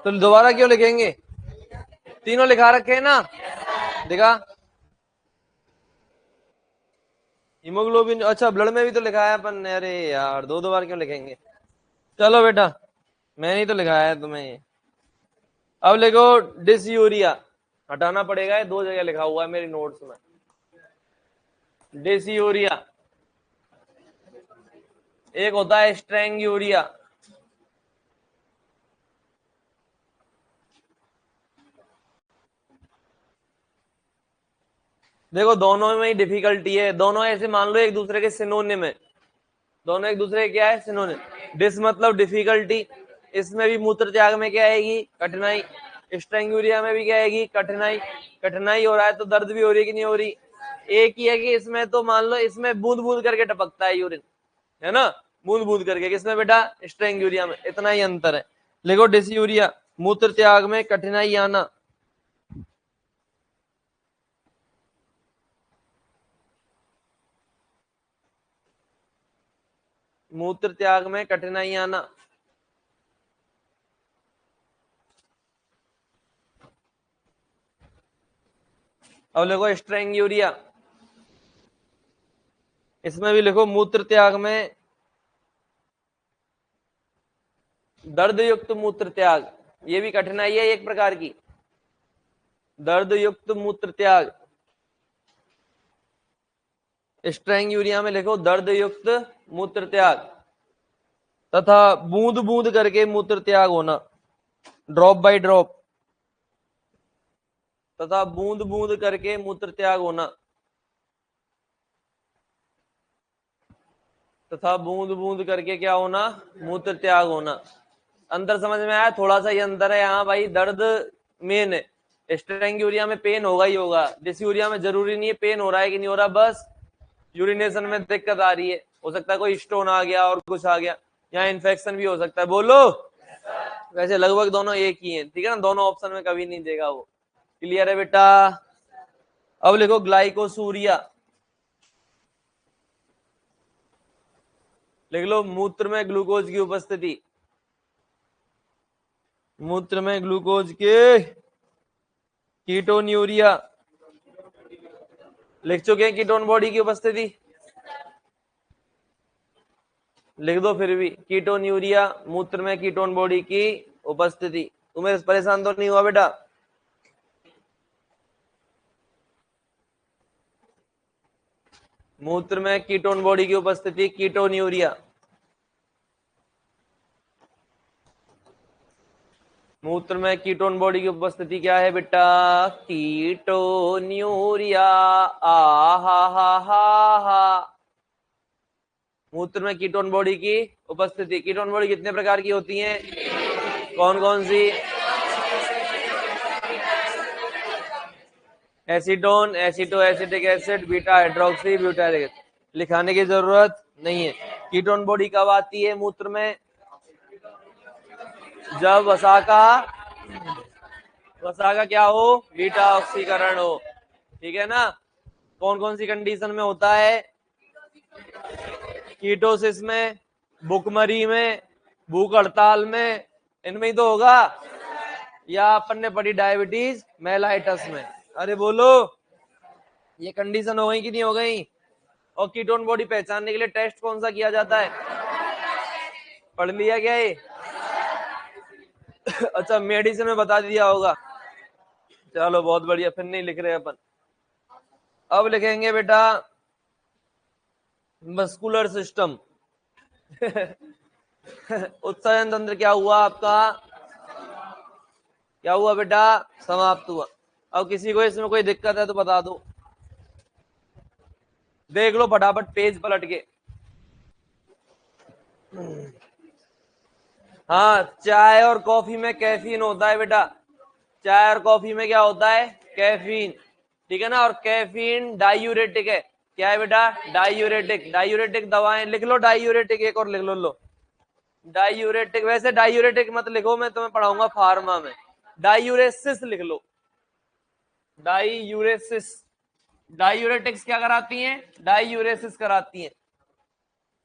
तो दोबारा क्यों लिखेंगे? तीनों लिखा रखे हैं ना, दिखा। हीमोग्लोबिन, अच्छा ब्लड में भी तो लिखा है अपन ने, अरे यार दो दो बार क्यों लिखेंगे। चलो बेटा, मैंने ही तो लिखाया है तुम्हें ये। अब लिखो डिसयूरिया, हटाना पड़ेगा, ये दो जगह लिखा हुआ है मेरी नोट्स में। डिसयूरिया, एक होता है स्ट्रेंग्यूरिया। देखो दोनों में ही डिफिकल्टी है, दोनों ऐसे मान लो एक दूसरे के सिनोनिम है, दोनों एक दूसरे के क्या है, सिनोनिम। डिस मतलब डिफिकल्टी, इसमें भी मूत्र त्याग में क्या आएगी, कठिनाई। स्ट्रेंग्यूरिया में भी क्या आएगी, कठिनाई। कठिनाई हो रहा है तो दर्द भी हो रही है कि नहीं हो रही। एक ही है कि इसमें तो मान लो इसमें बूंद बूंद करके टपकता है यूरिन, है ना, बूंद बूंद करके। किसमें बेटा, स्ट्रेंग्यूरिया में। इतना ही अंतर है। लिखो डिसयूरिया, मूत्र त्याग में कठिनाई आना। मूत्र त्याग में कठिनाई आना। अब लिखो स्ट्रेंग्यूरिया, इसमें भी लिखो मूत्र त्याग में दर्द युक्त मूत्र त्याग, ये भी कठिनाई है एक प्रकार की, दर्द युक्त मूत्र त्याग। स्ट्रेंग्यूरिया में लिखो दर्द युक्त मूत्र त्याग तथा बूंद बूंद करके मूत्र त्याग होना, ड्रॉप बाय ड्रॉप, तथा बूंद बूंद करके मूत्र त्याग होना, तथा बूंद बूंद करके क्या होना, मूत्र त्याग होना। अंतर समझ में आया, थोड़ा सा ये अंतर है यहाँ भाई, दर्द मेन है। स्ट्रेंग्यूरिया में पेन होगा ही होगा, डिसयूरिया में जरूरी नहीं है पेन हो रहा है कि नहीं हो रहा, बस यूरिनेशन में दिक्कत आ रही है, हो सकता है कोई स्टोन आ गया और कुछ आ गया, यहाँ इन्फेक्शन भी हो सकता है। बोलो, वैसे लगभग दोनों एक ही हैं, ठीक है ना, दोनों ऑप्शन में कभी नहीं देगा वो। क्लियर है बेटा। अब लिखो ग्लाइकोसूरिया, लिख लो मूत्र में ग्लूकोज की उपस्थिति, मूत्र में ग्लूकोज के कीटोन्यूरिया, लिख चुके हैं कीटोन बॉडी की उपस्थिति, लिख दो फिर भी कीटोन्यूरिया, मूत्र में कीटोन बॉडी की उपस्थिति। तुम्हें परेशान तो नहीं हुआ बेटा। मूत्र में कीटोन बॉडी की उपस्थिति, कीटोन्यूरिया। मूत्र में कीटोन बॉडी की उपस्थिति क्या है बेटा, कीटोन्यूरिया। आ हा। मूत्र में कीटोन बॉडी की उपस्थिति। कीटोन बॉडी कितने प्रकार की होती हैं, कौन कौन सी, acetone, aceto acetic acid, beta hydroxy butyric. लिखाने की जरूरत नहीं है। कीटोन बॉडी कब आती है मूत्र में, जब वसा का क्या हो, बीटा ऑक्सीकरण हो, ठीक है ना। कौन कौन सी कंडीशन में होता है, कीटोसिस में, भूखमरी में, भूख हड़ताल में, इनमें ही तो होगा, या अपन ने पढ़ी डायबिटीज मेलाइटस में। अरे बोलो, ये कंडीशन हो गई कि नहीं हो गई। और कीटोन बॉडी पहचानने के लिए टेस्ट कौन सा किया जाता है, पढ़ लिया क्या ये अच्छा मेडिसिन में बता दिया होगा। चलो बहुत बढ़िया, फिर नहीं लिख रहे अपन। अब लिखेंगे बेटा मस्कुलर सिस्टम उत्सर्जन तंत्र क्या हुआ आपका, क्या हुआ बेटा, समाप्त हुआ। अब किसी को इसमें कोई दिक्कत है तो बता दो, देख लो फटाफट पेज पलट के। हाँ, चाय और कॉफी में कैफीन होता है बेटा, चाय और कॉफी में क्या होता है, कैफीन, ठीक है ना। और कैफीन डायूरेटिक है, क्या है बेटा, डायूरेटिक। डायूरेटिक दवाएं लिख लो, डायूरेटिक एक और लिख लो डायूरेटिक। वैसे डायूरेटिक मत लिखो, मैं तुम्हें पढ़ाऊंगा फार्मा में, डायूरेसिस लिख लो, डायूरेसिस। डायूरेटिक्स क्या कराती हैं, डायूरेसिस कराती हैं,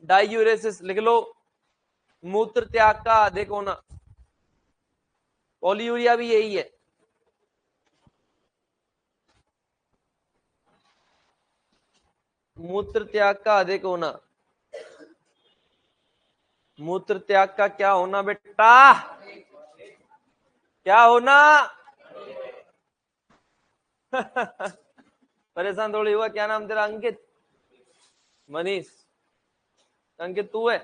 डायूरेसिस लिख लो। मूत्र त्याग का अधिक होना, पॉलीयूरिया भी यही है, मूत्र त्याग का अधिक होना, मूत्र त्याग का क्या होना बेटा, क्या होना? परेशान थोड़ी हुआ। क्या नाम तेरा? अंकित, मनीष, अंकित तू है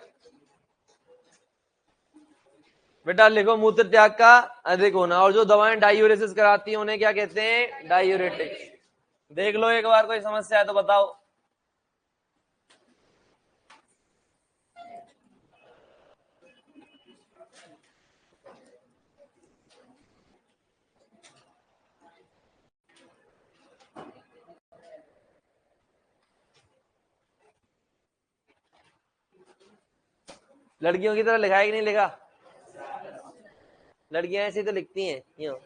बेटा? लिखो मूत्र त्याग का अधिक होना। और जो दवाएं डायूरेसिस कराती हैं उन्हें क्या कहते हैं? डायूरेटिक्स। देख लो एक बार, कोई समस्या है तो बताओ। लड़कियों की तरह लिखा है कि नहीं लिखा? लड़कियां ऐसे तो लिखती हैं यूं।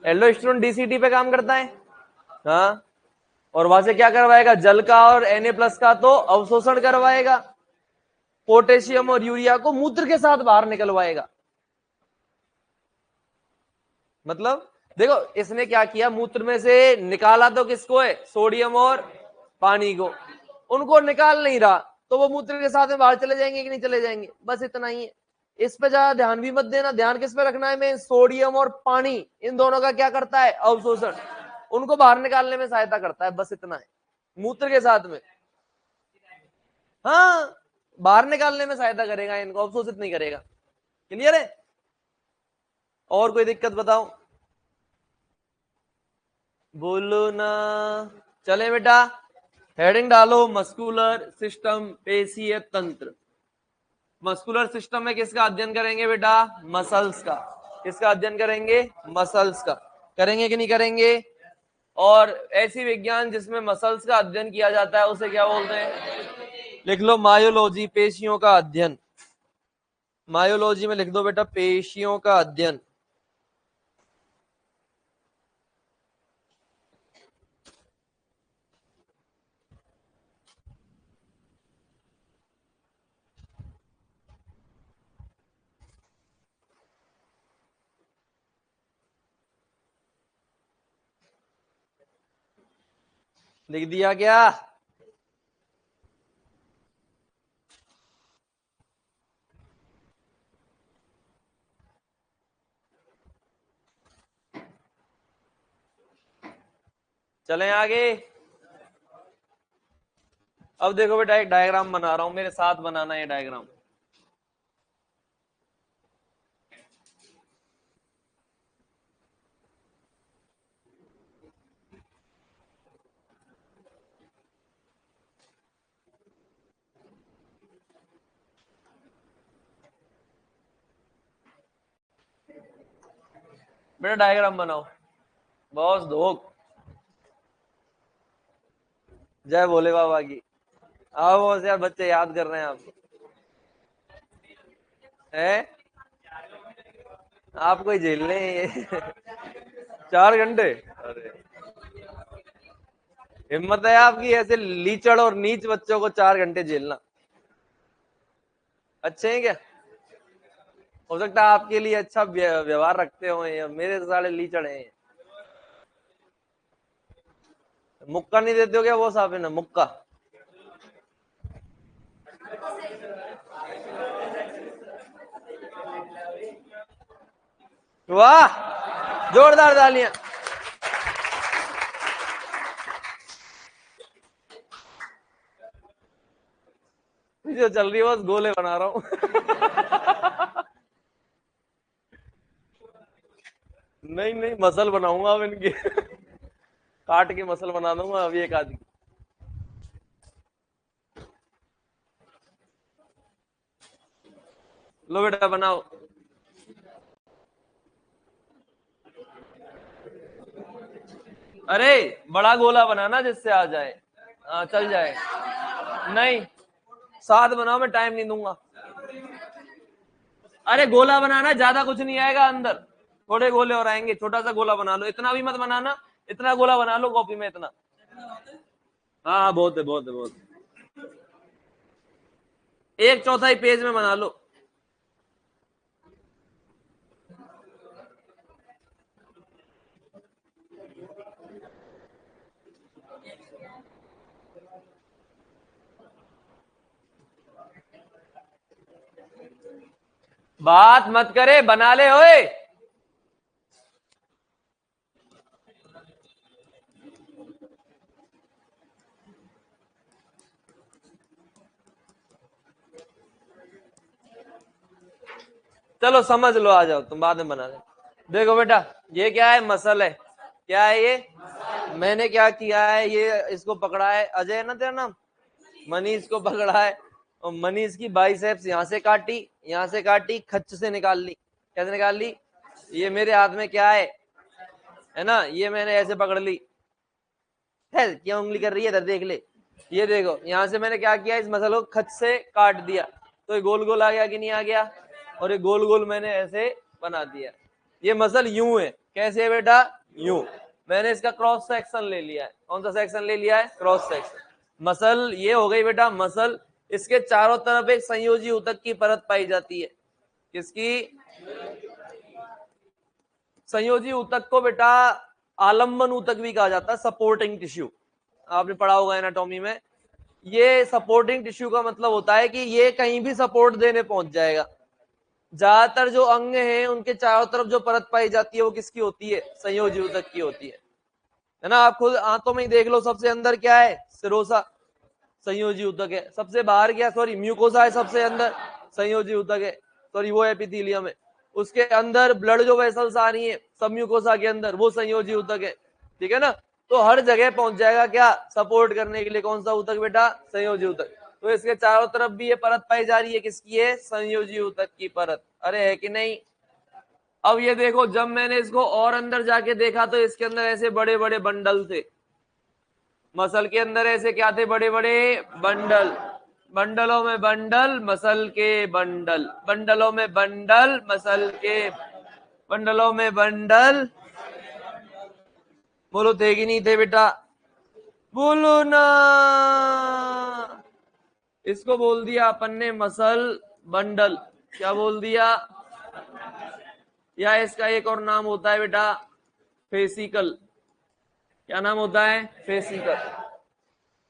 एल्डोस्टेरोन डीसीटी पे काम करता है। हाँ, और वहां से क्या करवाएगा? जल का और Na+ का तो अवशोषण करवाएगा, पोटेशियम और यूरिया को मूत्र के साथ बाहर निकलवाएगा। मतलब देखो, इसने क्या किया, मूत्र में से निकाला तो किसको है? सोडियम और पानी को। उनको निकाल नहीं रहा तो वो मूत्र के साथ में बाहर चले जाएंगे कि नहीं चले जाएंगे? बस इतना ही है। इस पे ज्यादा ध्यान भी मत देना। ध्यान किस पे रखना है? मैं सोडियम और पानी, इन दोनों का क्या करता है? अवशोषण। उनको बाहर निकालने में सहायता करता है, बस इतना है। मूत्र के साथ में, हाँ, बाहर निकालने में सहायता करेगा, इनको अवशोषित नहीं करेगा। क्लियर है? और कोई दिक्कत बताओ? बोलो ना। चले बेटा, हेडिंग डालो, मस्कुलर सिस्टम, पेशीय तंत्र। मस्कुलर सिस्टम में किसका अध्ययन करेंगे बेटा? मसल्स का। किसका अध्ययन करेंगे? मसल्स का। करेंगे कि नहीं करेंगे? और ऐसी विज्ञान जिसमें मसल्स का अध्ययन किया जाता है उसे क्या बोलते हैं? लिख लो, मायोलॉजी, पेशियों का अध्ययन। मायोलॉजी में लिख दो बेटा, पेशियों का अध्ययन। लिख दिया क्या? चलें आगे। अब देखो बेटा, एक डायग्राम बना रहा हूं, मेरे साथ बनाना है डायग्राम। बेटा डायग्राम बनाओ। बॉस धोख। जय भोले बाबा की। आओ बॉस, यार बच्चे याद कर रहे हैं आपको। है आपको ही झेलने हैं ये। 4 घंटे? अरे हिम्मत है आपकी ऐसे लीचड़ और नीच बच्चों को 4 घंटे झेलना? अच्छे हैं क्या? हो सकता है आपके लिए अच्छा व्यवहार रखते हो, मेरे तो साले लीचड़ हैं। मुक्का नहीं देते हो क्या वो साहब? है ना मुक्का? वाह, जोरदार तालियां। जो चल रही है बस गोले बना रहा हूँ। नहीं नहीं, मसल बनाऊंगा अब इनकी। काट के मसल बना दूंगा अभी एक आदमी। लो बेटा बनाओ। अरे बड़ा गोला बनाना जिससे आ जाए। चल जाएगा। नहीं, 7 बनाओ, मैं टाइम नहीं दूंगा। अरे गोला बनाना, ज्यादा कुछ नहीं आएगा अंदर, थोड़े गोले और आएंगे। छोटा सा गोला बना लो, इतना भी मत बनाना, इतना गोला बना लो कॉपी में इतना। हाँ हाँ, बहुत है बहुत है बहुत है। 1/4 पेज में बना लो। बात मत करे, बना ले ओए। चलो समझ लो, आ जाओ तुम, बाद में बना ले। देखो बेटा, ये क्या है, मसल है। क्या है ये? मैंने क्या किया है, ये इसको पकड़ा है, अजय है ना तेरा नाम, मनीष को पकड़ा है, और मनीष की बाइसेप्स यहाँ से काटी, यहाँ से काटी, खच्च से निकाल ली। कैसे निकाल ली? ये मेरे हाथ में क्या है ना, ये मैंने ऐसे पकड़ ली है। क्या उंगली कर रही है, इधर देख ले। ये देखो, यहाँ से मैंने क्या किया, इस मसल को खच से काट दिया, तो ये गोल गोल आ गया कि नहीं आ गया? और ये गोल गोल मैंने ऐसे बना दिया। ये मसल यूं है। कैसे है बेटा? यूं। मैंने इसका क्रॉस सेक्शन ले लिया है। कौन सा सेक्शन ले लिया है? Cross section. मसल ये हो गई बेटा मसल। इसके चारों तरफ एक संयोजी ऊतक की परत पाई जाती है। किसकी? संयोजी ऊतक को बेटा आलंबन ऊतक भी कहा जाता है, सपोर्टिंग टिश्यू। आपने पढ़ा होगा एनाटॉमी में। ये सपोर्टिंग टिश्यू का मतलब होता है कि ये कहीं भी सपोर्ट देने पहुंच जाएगा। ज्यादातर जो अंग हैं उनके चारों तरफ जो परत पाई जाती है वो किसकी होती है? संयोजी ऊतक की होती है ना। आप खुद आंतों में ही देख लो, सबसे अंदर क्या है? सिरोसा, संयोजी ऊतक है। सबसे बाहर क्या? सॉरी, म्यूकोसा है सबसे अंदर, संयोजी ऊतक है। सॉरी, वो एपिथेलियम है। उसके अंदर ब्लड जो वेसल्स आ रही है सब म्यूकोसा के अंदर, वो संयोजी ऊतक है। ठीक है ना। तो हर जगह पहुंच जाएगा क्या? सपोर्ट करने के लिए। कौन सा ऊतक बेटा? संयोजी ऊतक। तो इसके चारों तरफ भी ये परत पाई जा रही है, किसकी है? संयोजी ऊतक की परत। अरे है कि नहीं? अब ये देखो, जब मैंने इसको और अंदर जाके देखा तो इसके अंदर ऐसे बड़े बड़े बंडल थे। मसल के अंदर ऐसे क्या थे? बड़े बड़े बंडल। बंडलों में बंडल, मसल के बंडल, बंडलों में बंडल, मसल के बंडलों में बंडल। बोलो थे कि नहीं थे बेटा? बोलो ना। इसको बोल दिया अपन ने मसल बंडल। क्या बोल दिया? या इसका एक और नाम होता है बेटा फेसिकल। क्या नाम होता है? फेसिकल।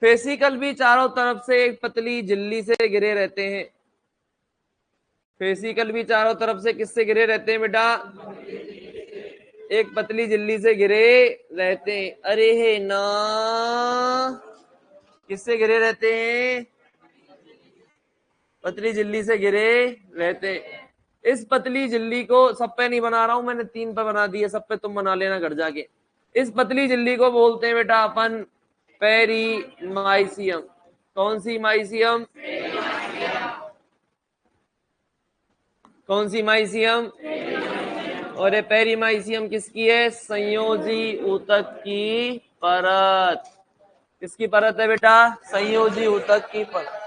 फेसिकल भी चारों तरफ से एक पतली झिल्ली से घिरे रहते हैं। फेसिकल भी चारों तरफ से किससे घिरे रहते हैं बेटा? एक पतली झिल्ली से घिरे रहते हैं। अरे है ना, किससे घिरे रहते हैं? पतली झिल्ली से घिरे रहते हैं। इस पतली झिल्ली को, सब पे नहीं बना रहा हूं मैंने, 3 पे बना दी है, सब पे तुम बना लेना घर जाके। इस पतली झिल्ली को बोलते हैं बेटा अपन पेरीमाइसियम। कौन सी माइसियम? कौन सी माइसियम? और ये पेरीमाइसियम किसकी है? संयोजी ऊतक की परत। किसकी परत है बेटा? संयोजी ऊतक की परत।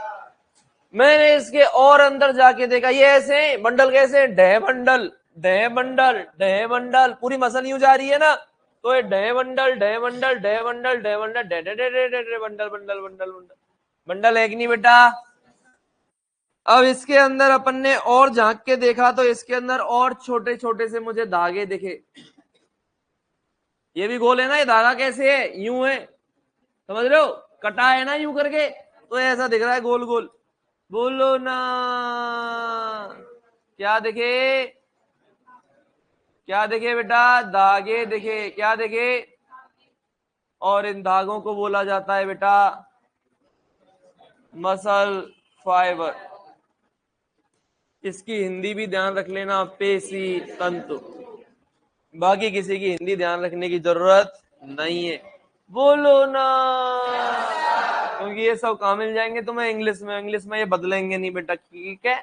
मैंने इसके और अंदर जाके देखा, ये ऐसे बंडल कैसे? ढह बंडल, ढह बंडल, ढह बंडल, पूरी मसल यूं जा रही है ना, तो ये ढह बंडल, ढह बंडल, ढह बंडल, ढह बंडल, ढह ढह ढह ढह ढह bundle bundle bundle bundle bundle है कि नहीं बेटा? अब इसके अंदर अपन ने और झांक के देखा तो इसके अंदर और छोटे छोटे से मुझे धागे दिखे। ये भी गोल है ना, ये धागा कैसे है? यूं है, समझ रहे हो? कटा है ना यूं करके, तो ऐसा दिख रहा है गोल गोल। बोलो ना। क्या दिखे? क्या दिखे बेटा? धागे दिखे। क्या दिखे? और इन धागों को बोला जाता है बेटा मसल फाइबर। इसकी हिंदी भी ध्यान रख लेना, पेशी तंतु। बाकी किसी की हिंदी ध्यान रखने की जरूरत नहीं है। बोलो ना। क्योंकि ये सब कहाँ मिल जाएंगे तुम्हें? इंग्लिश में। इंग्लिश में ये बदलेंगे नहीं बेटा, ठीक है?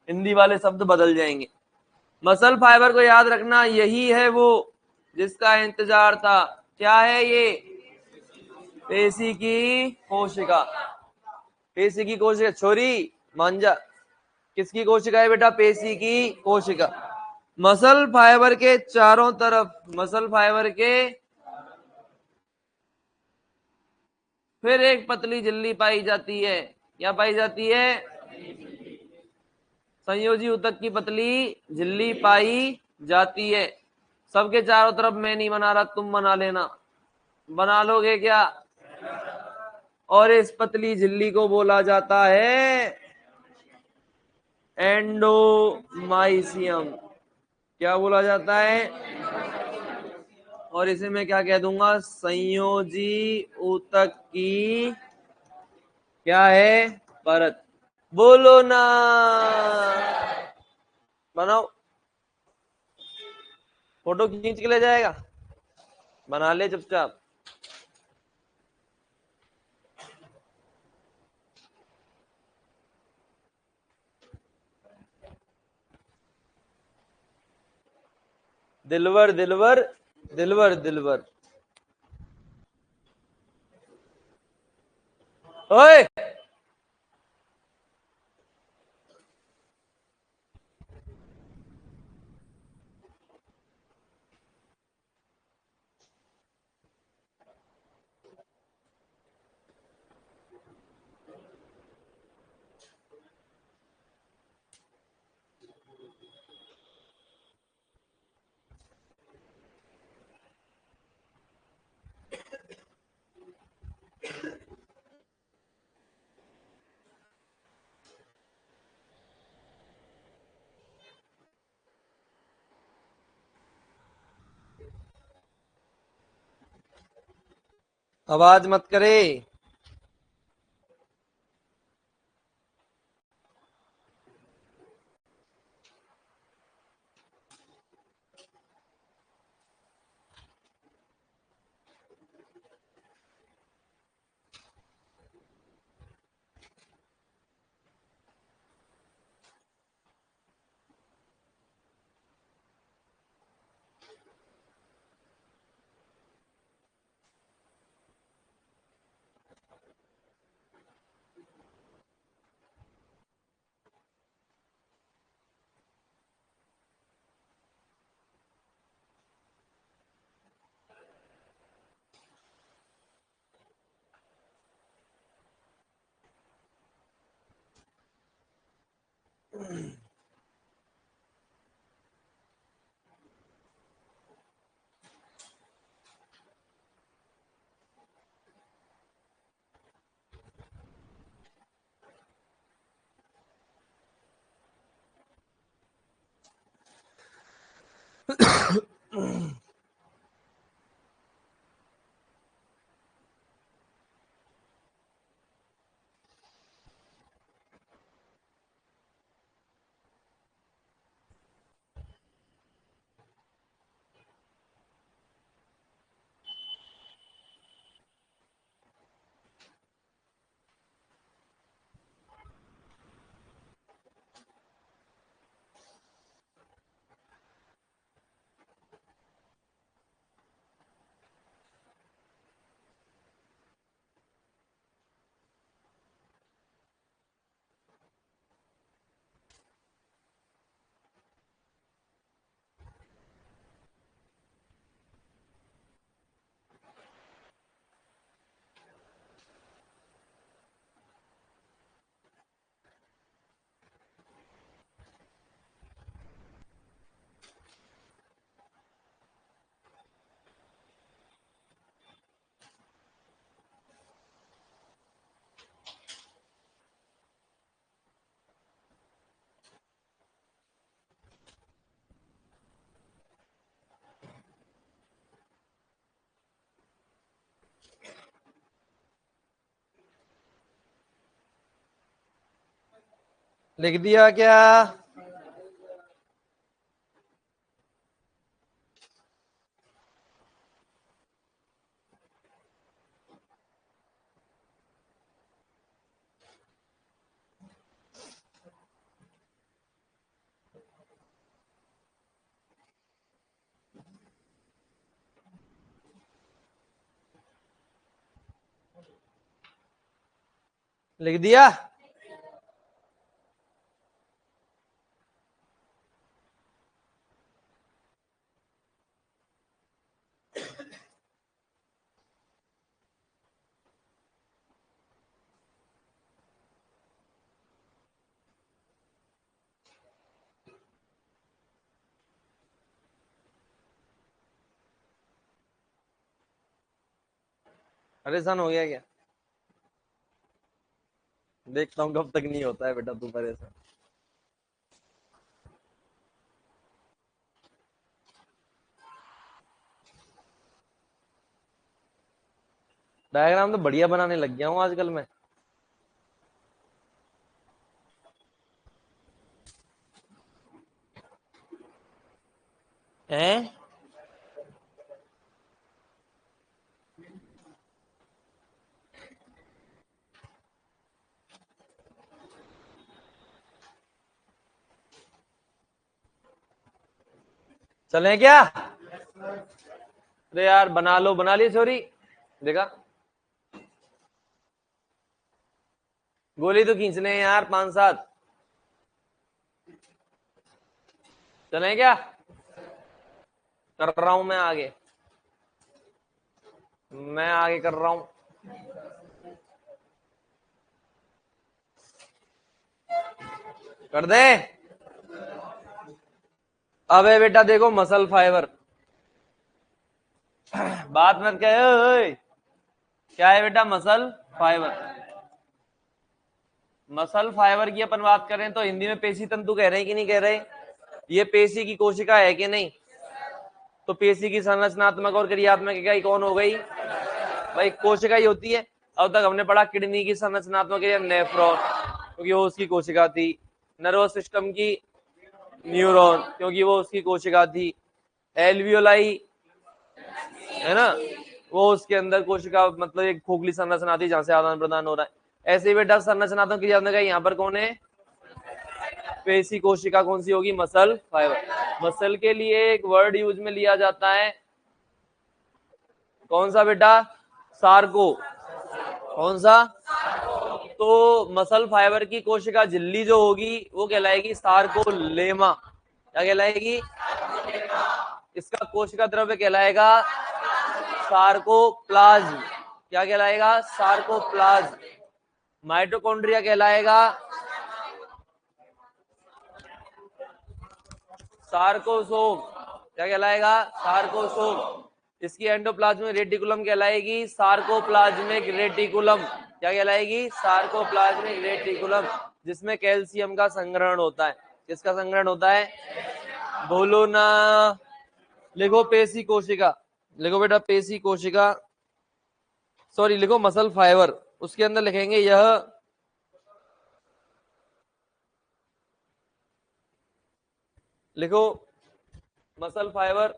हिंदी वाले शब्द बदल जाएंगे। मसल फाइबर को याद रखना, यही है वो जिसका इंतजार था। क्या है ये? पेशी की कोशिका, पेशी की कोशिका, छोरी मांझा, किसकी कोशिका है बेटा? पेशी की कोशिका। मसल फाइबर के चारों तरफ, मसल फाइबर के फिर एक पतली झिल्ली पाई जाती है। क्या पाई जाती है? संयोजी ऊतक की पतली झिल्ली पाई जाती है। सबके चारों तरफ मैं नहीं बना रहा, तुम बना लेना। बना लोगे क्या? और इस पतली झिल्ली को बोला जाता है एंडोमाइसियम। क्या बोला जाता है? और इसे मैं क्या कह दूंगा? संयोजी ऊतक की क्या है? परत। बोलो ना, बनाओ। फोटो खींच के ले जाएगा, बना ले चुपचाप। दिलवर दिलवर दिलवर दिलवर। ओए, आवाज मत करे। लिख दिया क्या? लिख दिया। परेशान हो गया क्या? देखता हूँ कब तक नहीं होता है बेटा तू परेशान। डायग्राम तो बढ़िया बनाने लग गया हूँ आजकल मैं। हैं? चलें क्या? अरे यार बना लो, बना ली सॉरी। देखा, गोली तो खींचने हैं यार 5-7। चलें क्या? कर रहा हूं मैं आगे, मैं आगे कर रहा हूं। कर दे। अबे बेटा देखो, मसल फाइबर, बात मत कहे ओए। क्या है बेटा? Muscle fibre. मसल फाइबर की अपन बात करें तो हिंदी में पेशी तंतु कह रहे हैं कि नहीं कह रहे? ये पेशी की कोशिका है कि नहीं? तो पेशी की संरचनात्मक और क्रियात्मक इकाई कौन हो गई भाई? कोशिका ही होती है। अब तक हमने पढ़ा किडनी की संरचनात्मक या नेफ्रॉन, क्योंकि वो उसकी कोशिका थी। नर्वस सिस्टम की न्यूरॉन, क्योंकि वो उसकी कोशिका थी। एल्वियोलाई है ना, वो उसके अंदर कोशिका, मतलब एक खोखली संरचना थी जहां से आदान प्रदान हो रहा है। ऐसे ही बेटा संरचनात्मक क्रियात्मक है, यहाँ पर कौन है? पेशी कोशिका कौन सी होगी? Muscle fibre. मसल के लिए एक वर्ड यूज में लिया जाता है, कौन सा बेटा? सार्को। कौन सा? तो मसल फाइबर की कोशिका झिल्ली जो होगी वो कहलाएगी सार्कोलेमा। क्या कहलाएगी? इसका कोशिका द्रव्य कहलाएगा सार्कोप्लाज्म। क्या कहलाएगा? सार्कोप्लाज्म। माइटोकॉन्ड्रिया कहलाएगा सार्कोसोम। क्या कहलाएगा? सार्कोसोम। इसकी एंडोप्लाज्मिक रेटिकुलम कहलाएगी सार्कोप्लाज्मिक रेटिकुलम। क्या कहलाएगी? सार्कोप्लाज्मिक रेटिकुलम, जिसमें कैल्शियम का संग्रहण होता है। किसका संग्रहण होता है? बोलो ना। लिखो पेशी कोशिका, लिखो बेटा पेशी कोशिका, सॉरी लिखो मसल फाइबर। उसके अंदर लिखेंगे यह लिखो मसल फाइबर।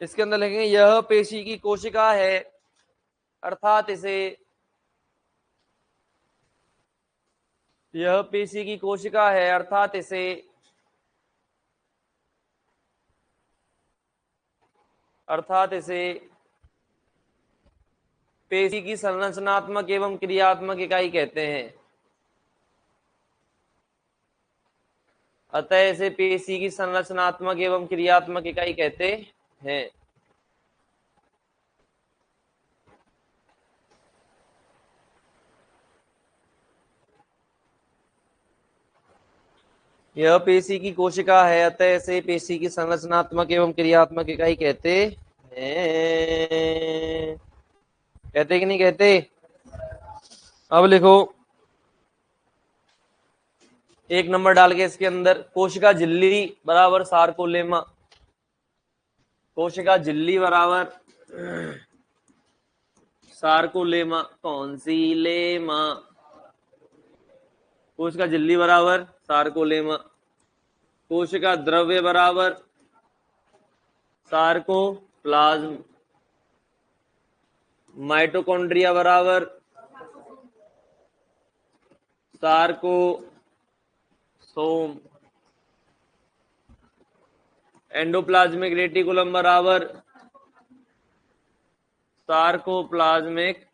इसके अंदर लिखेंगे यह पेशी की कोशिका है, अर्थात इसे, यह पेशी की कोशिका है अर्थात इसे पेशी की संरचनात्मक एवं क्रियात्मक इकाई कहते हैं। अतः इसे पेशी की संरचनात्मक एवं क्रियात्मक इकाई कहते हैं। यह पेशी की कोशिका है, अतः इसे पेशी की संरचनात्मक एवं क्रियात्मक इकाई कहते हैं। कहते कि नहीं कहते? अब लिखो, एक नंबर डाल के इसके अंदर, कोशिका झिल्ली बराबर सार्कोलेमा। कोशिका झिल्ली बराबर सार्कोलेमा। कौन सी लेमा? कोशिका झिल्ली बराबर सार्कोलेमा। कोशिका द्रव्य बराबर सार्कोप्लाज्म। माइटोकॉन्ड्रिया बराबर सार्कोसोम। एंडोप्लाज्मिक रेटिकुलम बराबर सार्कोप्लाज्मिक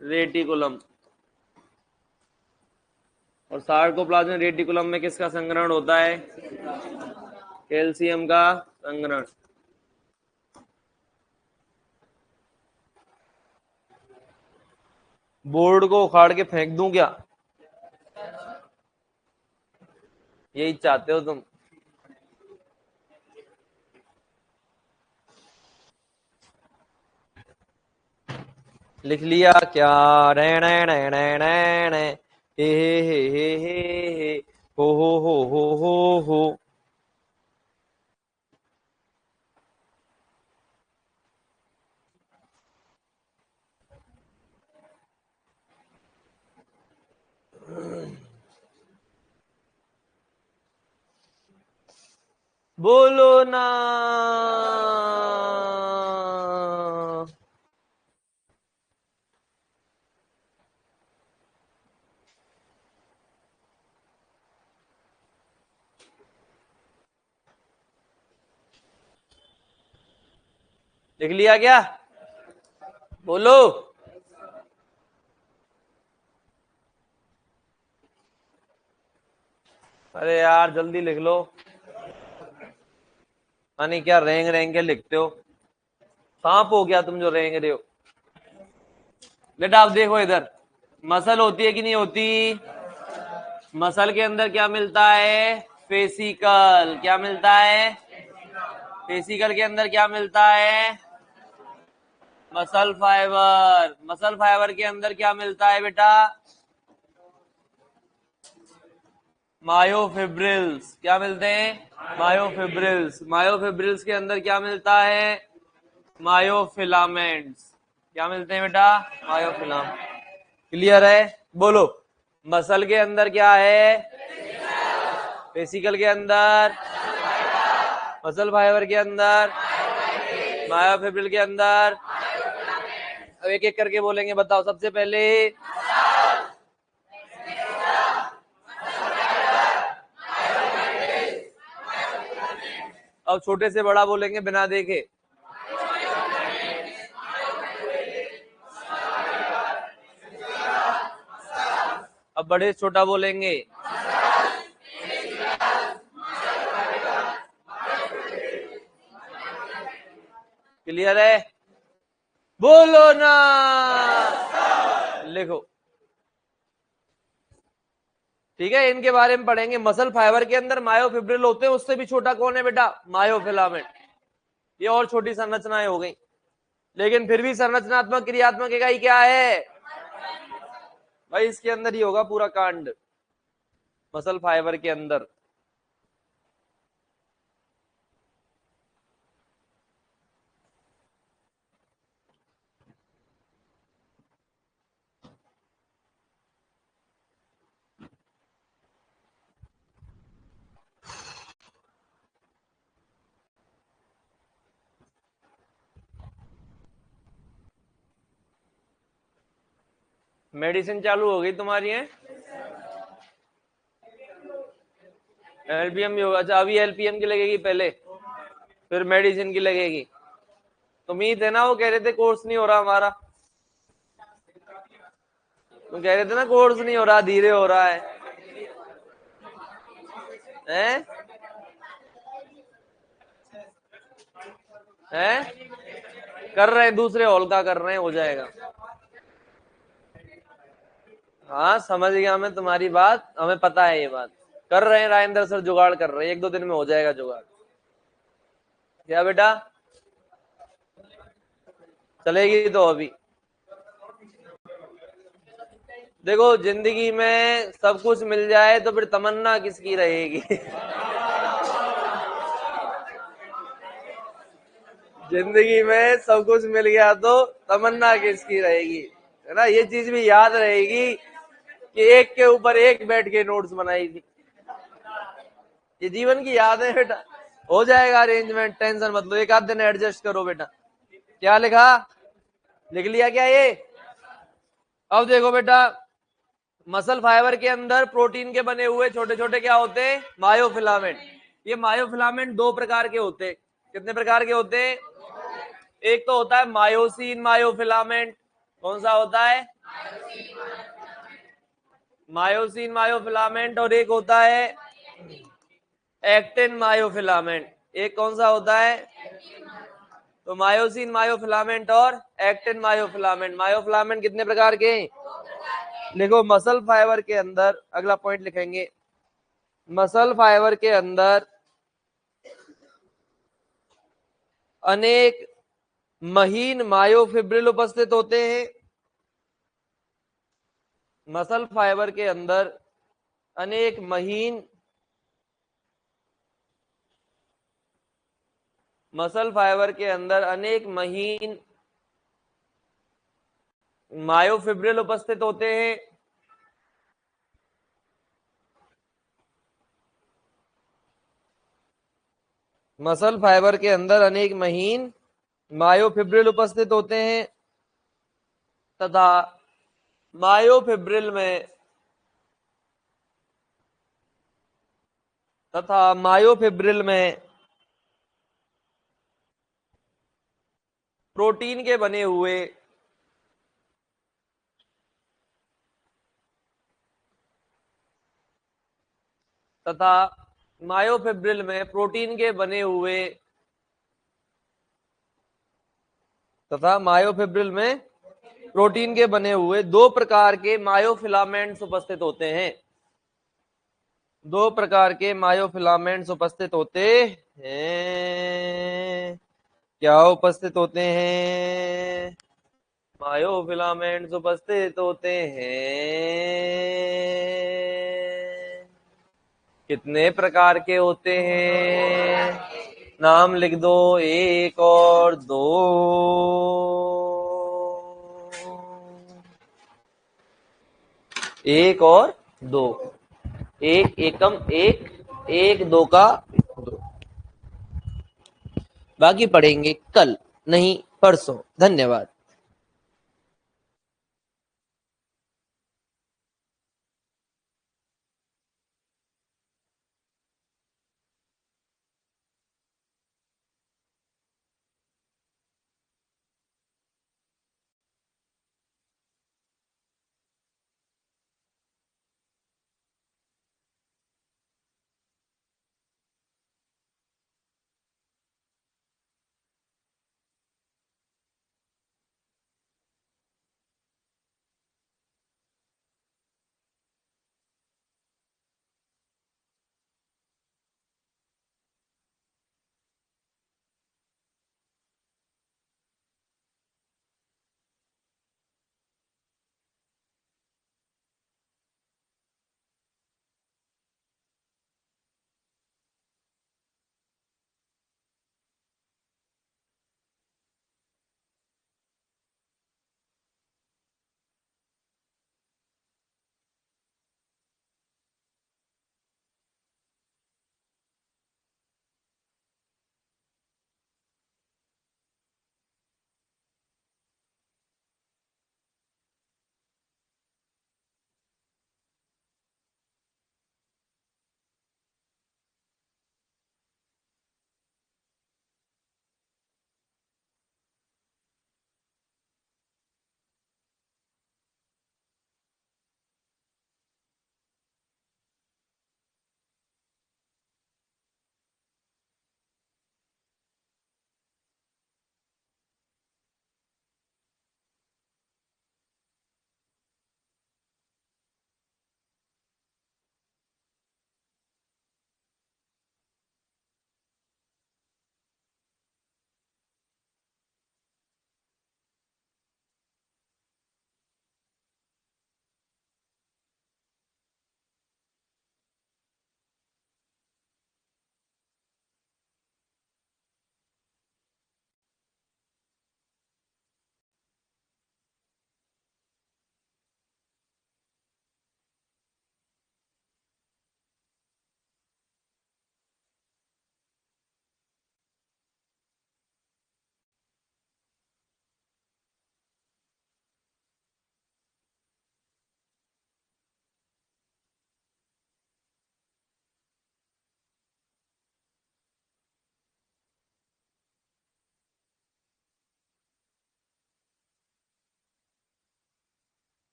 रेटिकुलम। और सार्कोप्लाज्मिक रेटिकुलम में किसका संग्रहण होता है? कैल्शियम का संग्रहण। बोर्ड को उखाड़ के फेंक दूं क्या? यही चाहते हो तुम? लिख लिया क्या? रे हे हो। बोलो ना। लिख लिया क्या? बोलो। अरे यार जल्दी लिख लो। यानी क्या रेंग रेंग के लिखते हो? सांप हो गया तुम जो रेंग रहे हो? बेटा आप देखो इधर, मसल होती है कि नहीं होती? मसल के अंदर क्या मिलता है? फेसिकल। क्या मिलता है? फेसिकल के अंदर क्या मिलता है? Muscle fibre. मसल फाइबर के अंदर क्या मिलता है बेटा? मायोफिब्रिल्स। क्या मिलते हैं? मायोफिब्रिल्स। मायोफिब्रिल्स के अंदर क्या मिलता है? मायोफिलामेंट्स। क्या मिलते हैं बेटा? मायोफिलामेंट। क्लियर है? बोलो। मसल के अंदर क्या है? वेसिकल के अंदर, मसल फाइबर के अंदर, मायोफिब्रिल के अंदर। अब एक एक करके बोलेंगे, बताओ सबसे पहले। अब छोटे से बड़ा बोलेंगे बिना देखे। अब बड़े से छोटा बोलेंगे। क्लियर है? बोलो ना। लिखो। ठीक है, इनके बारे में पढ़ेंगे। मसल फाइबर के अंदर मायोफिब्रिल होते हैं, उससे भी छोटा कौन है बेटा? मायोफिलामेंट। ये और छोटी संरचनाएं हो गई, लेकिन फिर भी संरचनात्मक क्रियात्मक इकाई क्या है भाई? इसके अंदर ही होगा पूरा कांड, मसल फाइबर के अंदर। मेडिसिन चालू हो गई तुम्हारी है? एलपीएम भी होगा? अच्छा, अभी एलपीएम की लगेगी पहले, फिर मेडिसिन की लगेगी। उम्मीद है ना, वो कह रहे थे कोर्स नहीं हो रहा हमारा। तुम कह रहे थे ना कोर्स नहीं हो रहा, धीरे हो रहा है। हैं? हैं? कर रहे हैं, दूसरे हॉल का कर रहे हैं, हो जाएगा। हाँ समझ गया मैं तुम्हारी बात, हमें पता है ये बात। कर रहे हैं राजेंद्र सर, जुगाड़ कर रहे हैं, एक दो दिन में हो जाएगा जुगाड़। क्या बेटा? चलेगी तो अभी। देखो, जिंदगी में सब कुछ मिल जाए तो फिर तमन्ना किसकी रहेगी? जिंदगी में सब कुछ मिल गया तो तमन्ना किसकी रहेगी? है ना? ये चीज भी याद रहेगी कि एक के ऊपर एक बैठ के नोट्स बनाई थी। ये जीवन की याद है बेटा। हो जाएगा अरेंजमेंट, टेंशन मत लो, एक आध दिन एडजस्ट करो बेटा। क्या लिखा? लिख लिया क्या ये? अब देखो बेटा, मसल फाइबर के अंदर प्रोटीन के बने हुए छोटे छोटे क्या होते हैं? मायोफिलामेंट। ये मायोफिलामेंट दो प्रकार के होते हैं। कितने प्रकार के होते हैं? एक तो होता है मायोसिन मायोफिलामेंट। कौन सा होता है? मायोसिन मायोफिलामेंट और एक होता है एक्टिन मायोफिलामेंट। एक कौन सा होता है? तो मायोसिन मायोफिलामेंट और एक्टिन मायोफिलामेंट। मायोफिलामेंट कितने प्रकार के हैं? देखो मसल फाइबर के अंदर, अगला पॉइंट लिखेंगे, मसल फाइबर के अंदर अनेक महीन मायोफिब्रिल उपस्थित होते हैं। मसल फाइबर के अंदर अनेक महीन मसल फाइबर के अंदर अनेक महीन मायोफिब्रिल उपस्थित होते हैं। मसल फाइबर के अंदर अनेक महीन मायोफिब्रिल उपस्थित होते हैं तथा मायोफिब्रिल में प्रोटीन के बने हुए तथा मायोफिब्रिल में प्रोटीन के बने हुए तथा मायोफिब्रिल में प्रोटीन के बने हुए दो प्रकार के मायोफिलामेंट्स उपस्थित होते हैं। दो प्रकार के मायोफिलामेंट्स उपस्थित होते हैं। क्या उपस्थित होते हैं? मायोफिलामेंट्स उपस्थित होते हैं। कितने प्रकार के होते हैं? नाम लिख दो, एक और दो। एक और दो, एक एकम एक, एक दो का दो। बाकी पढ़ेंगे कल, नहीं परसों। धन्यवाद।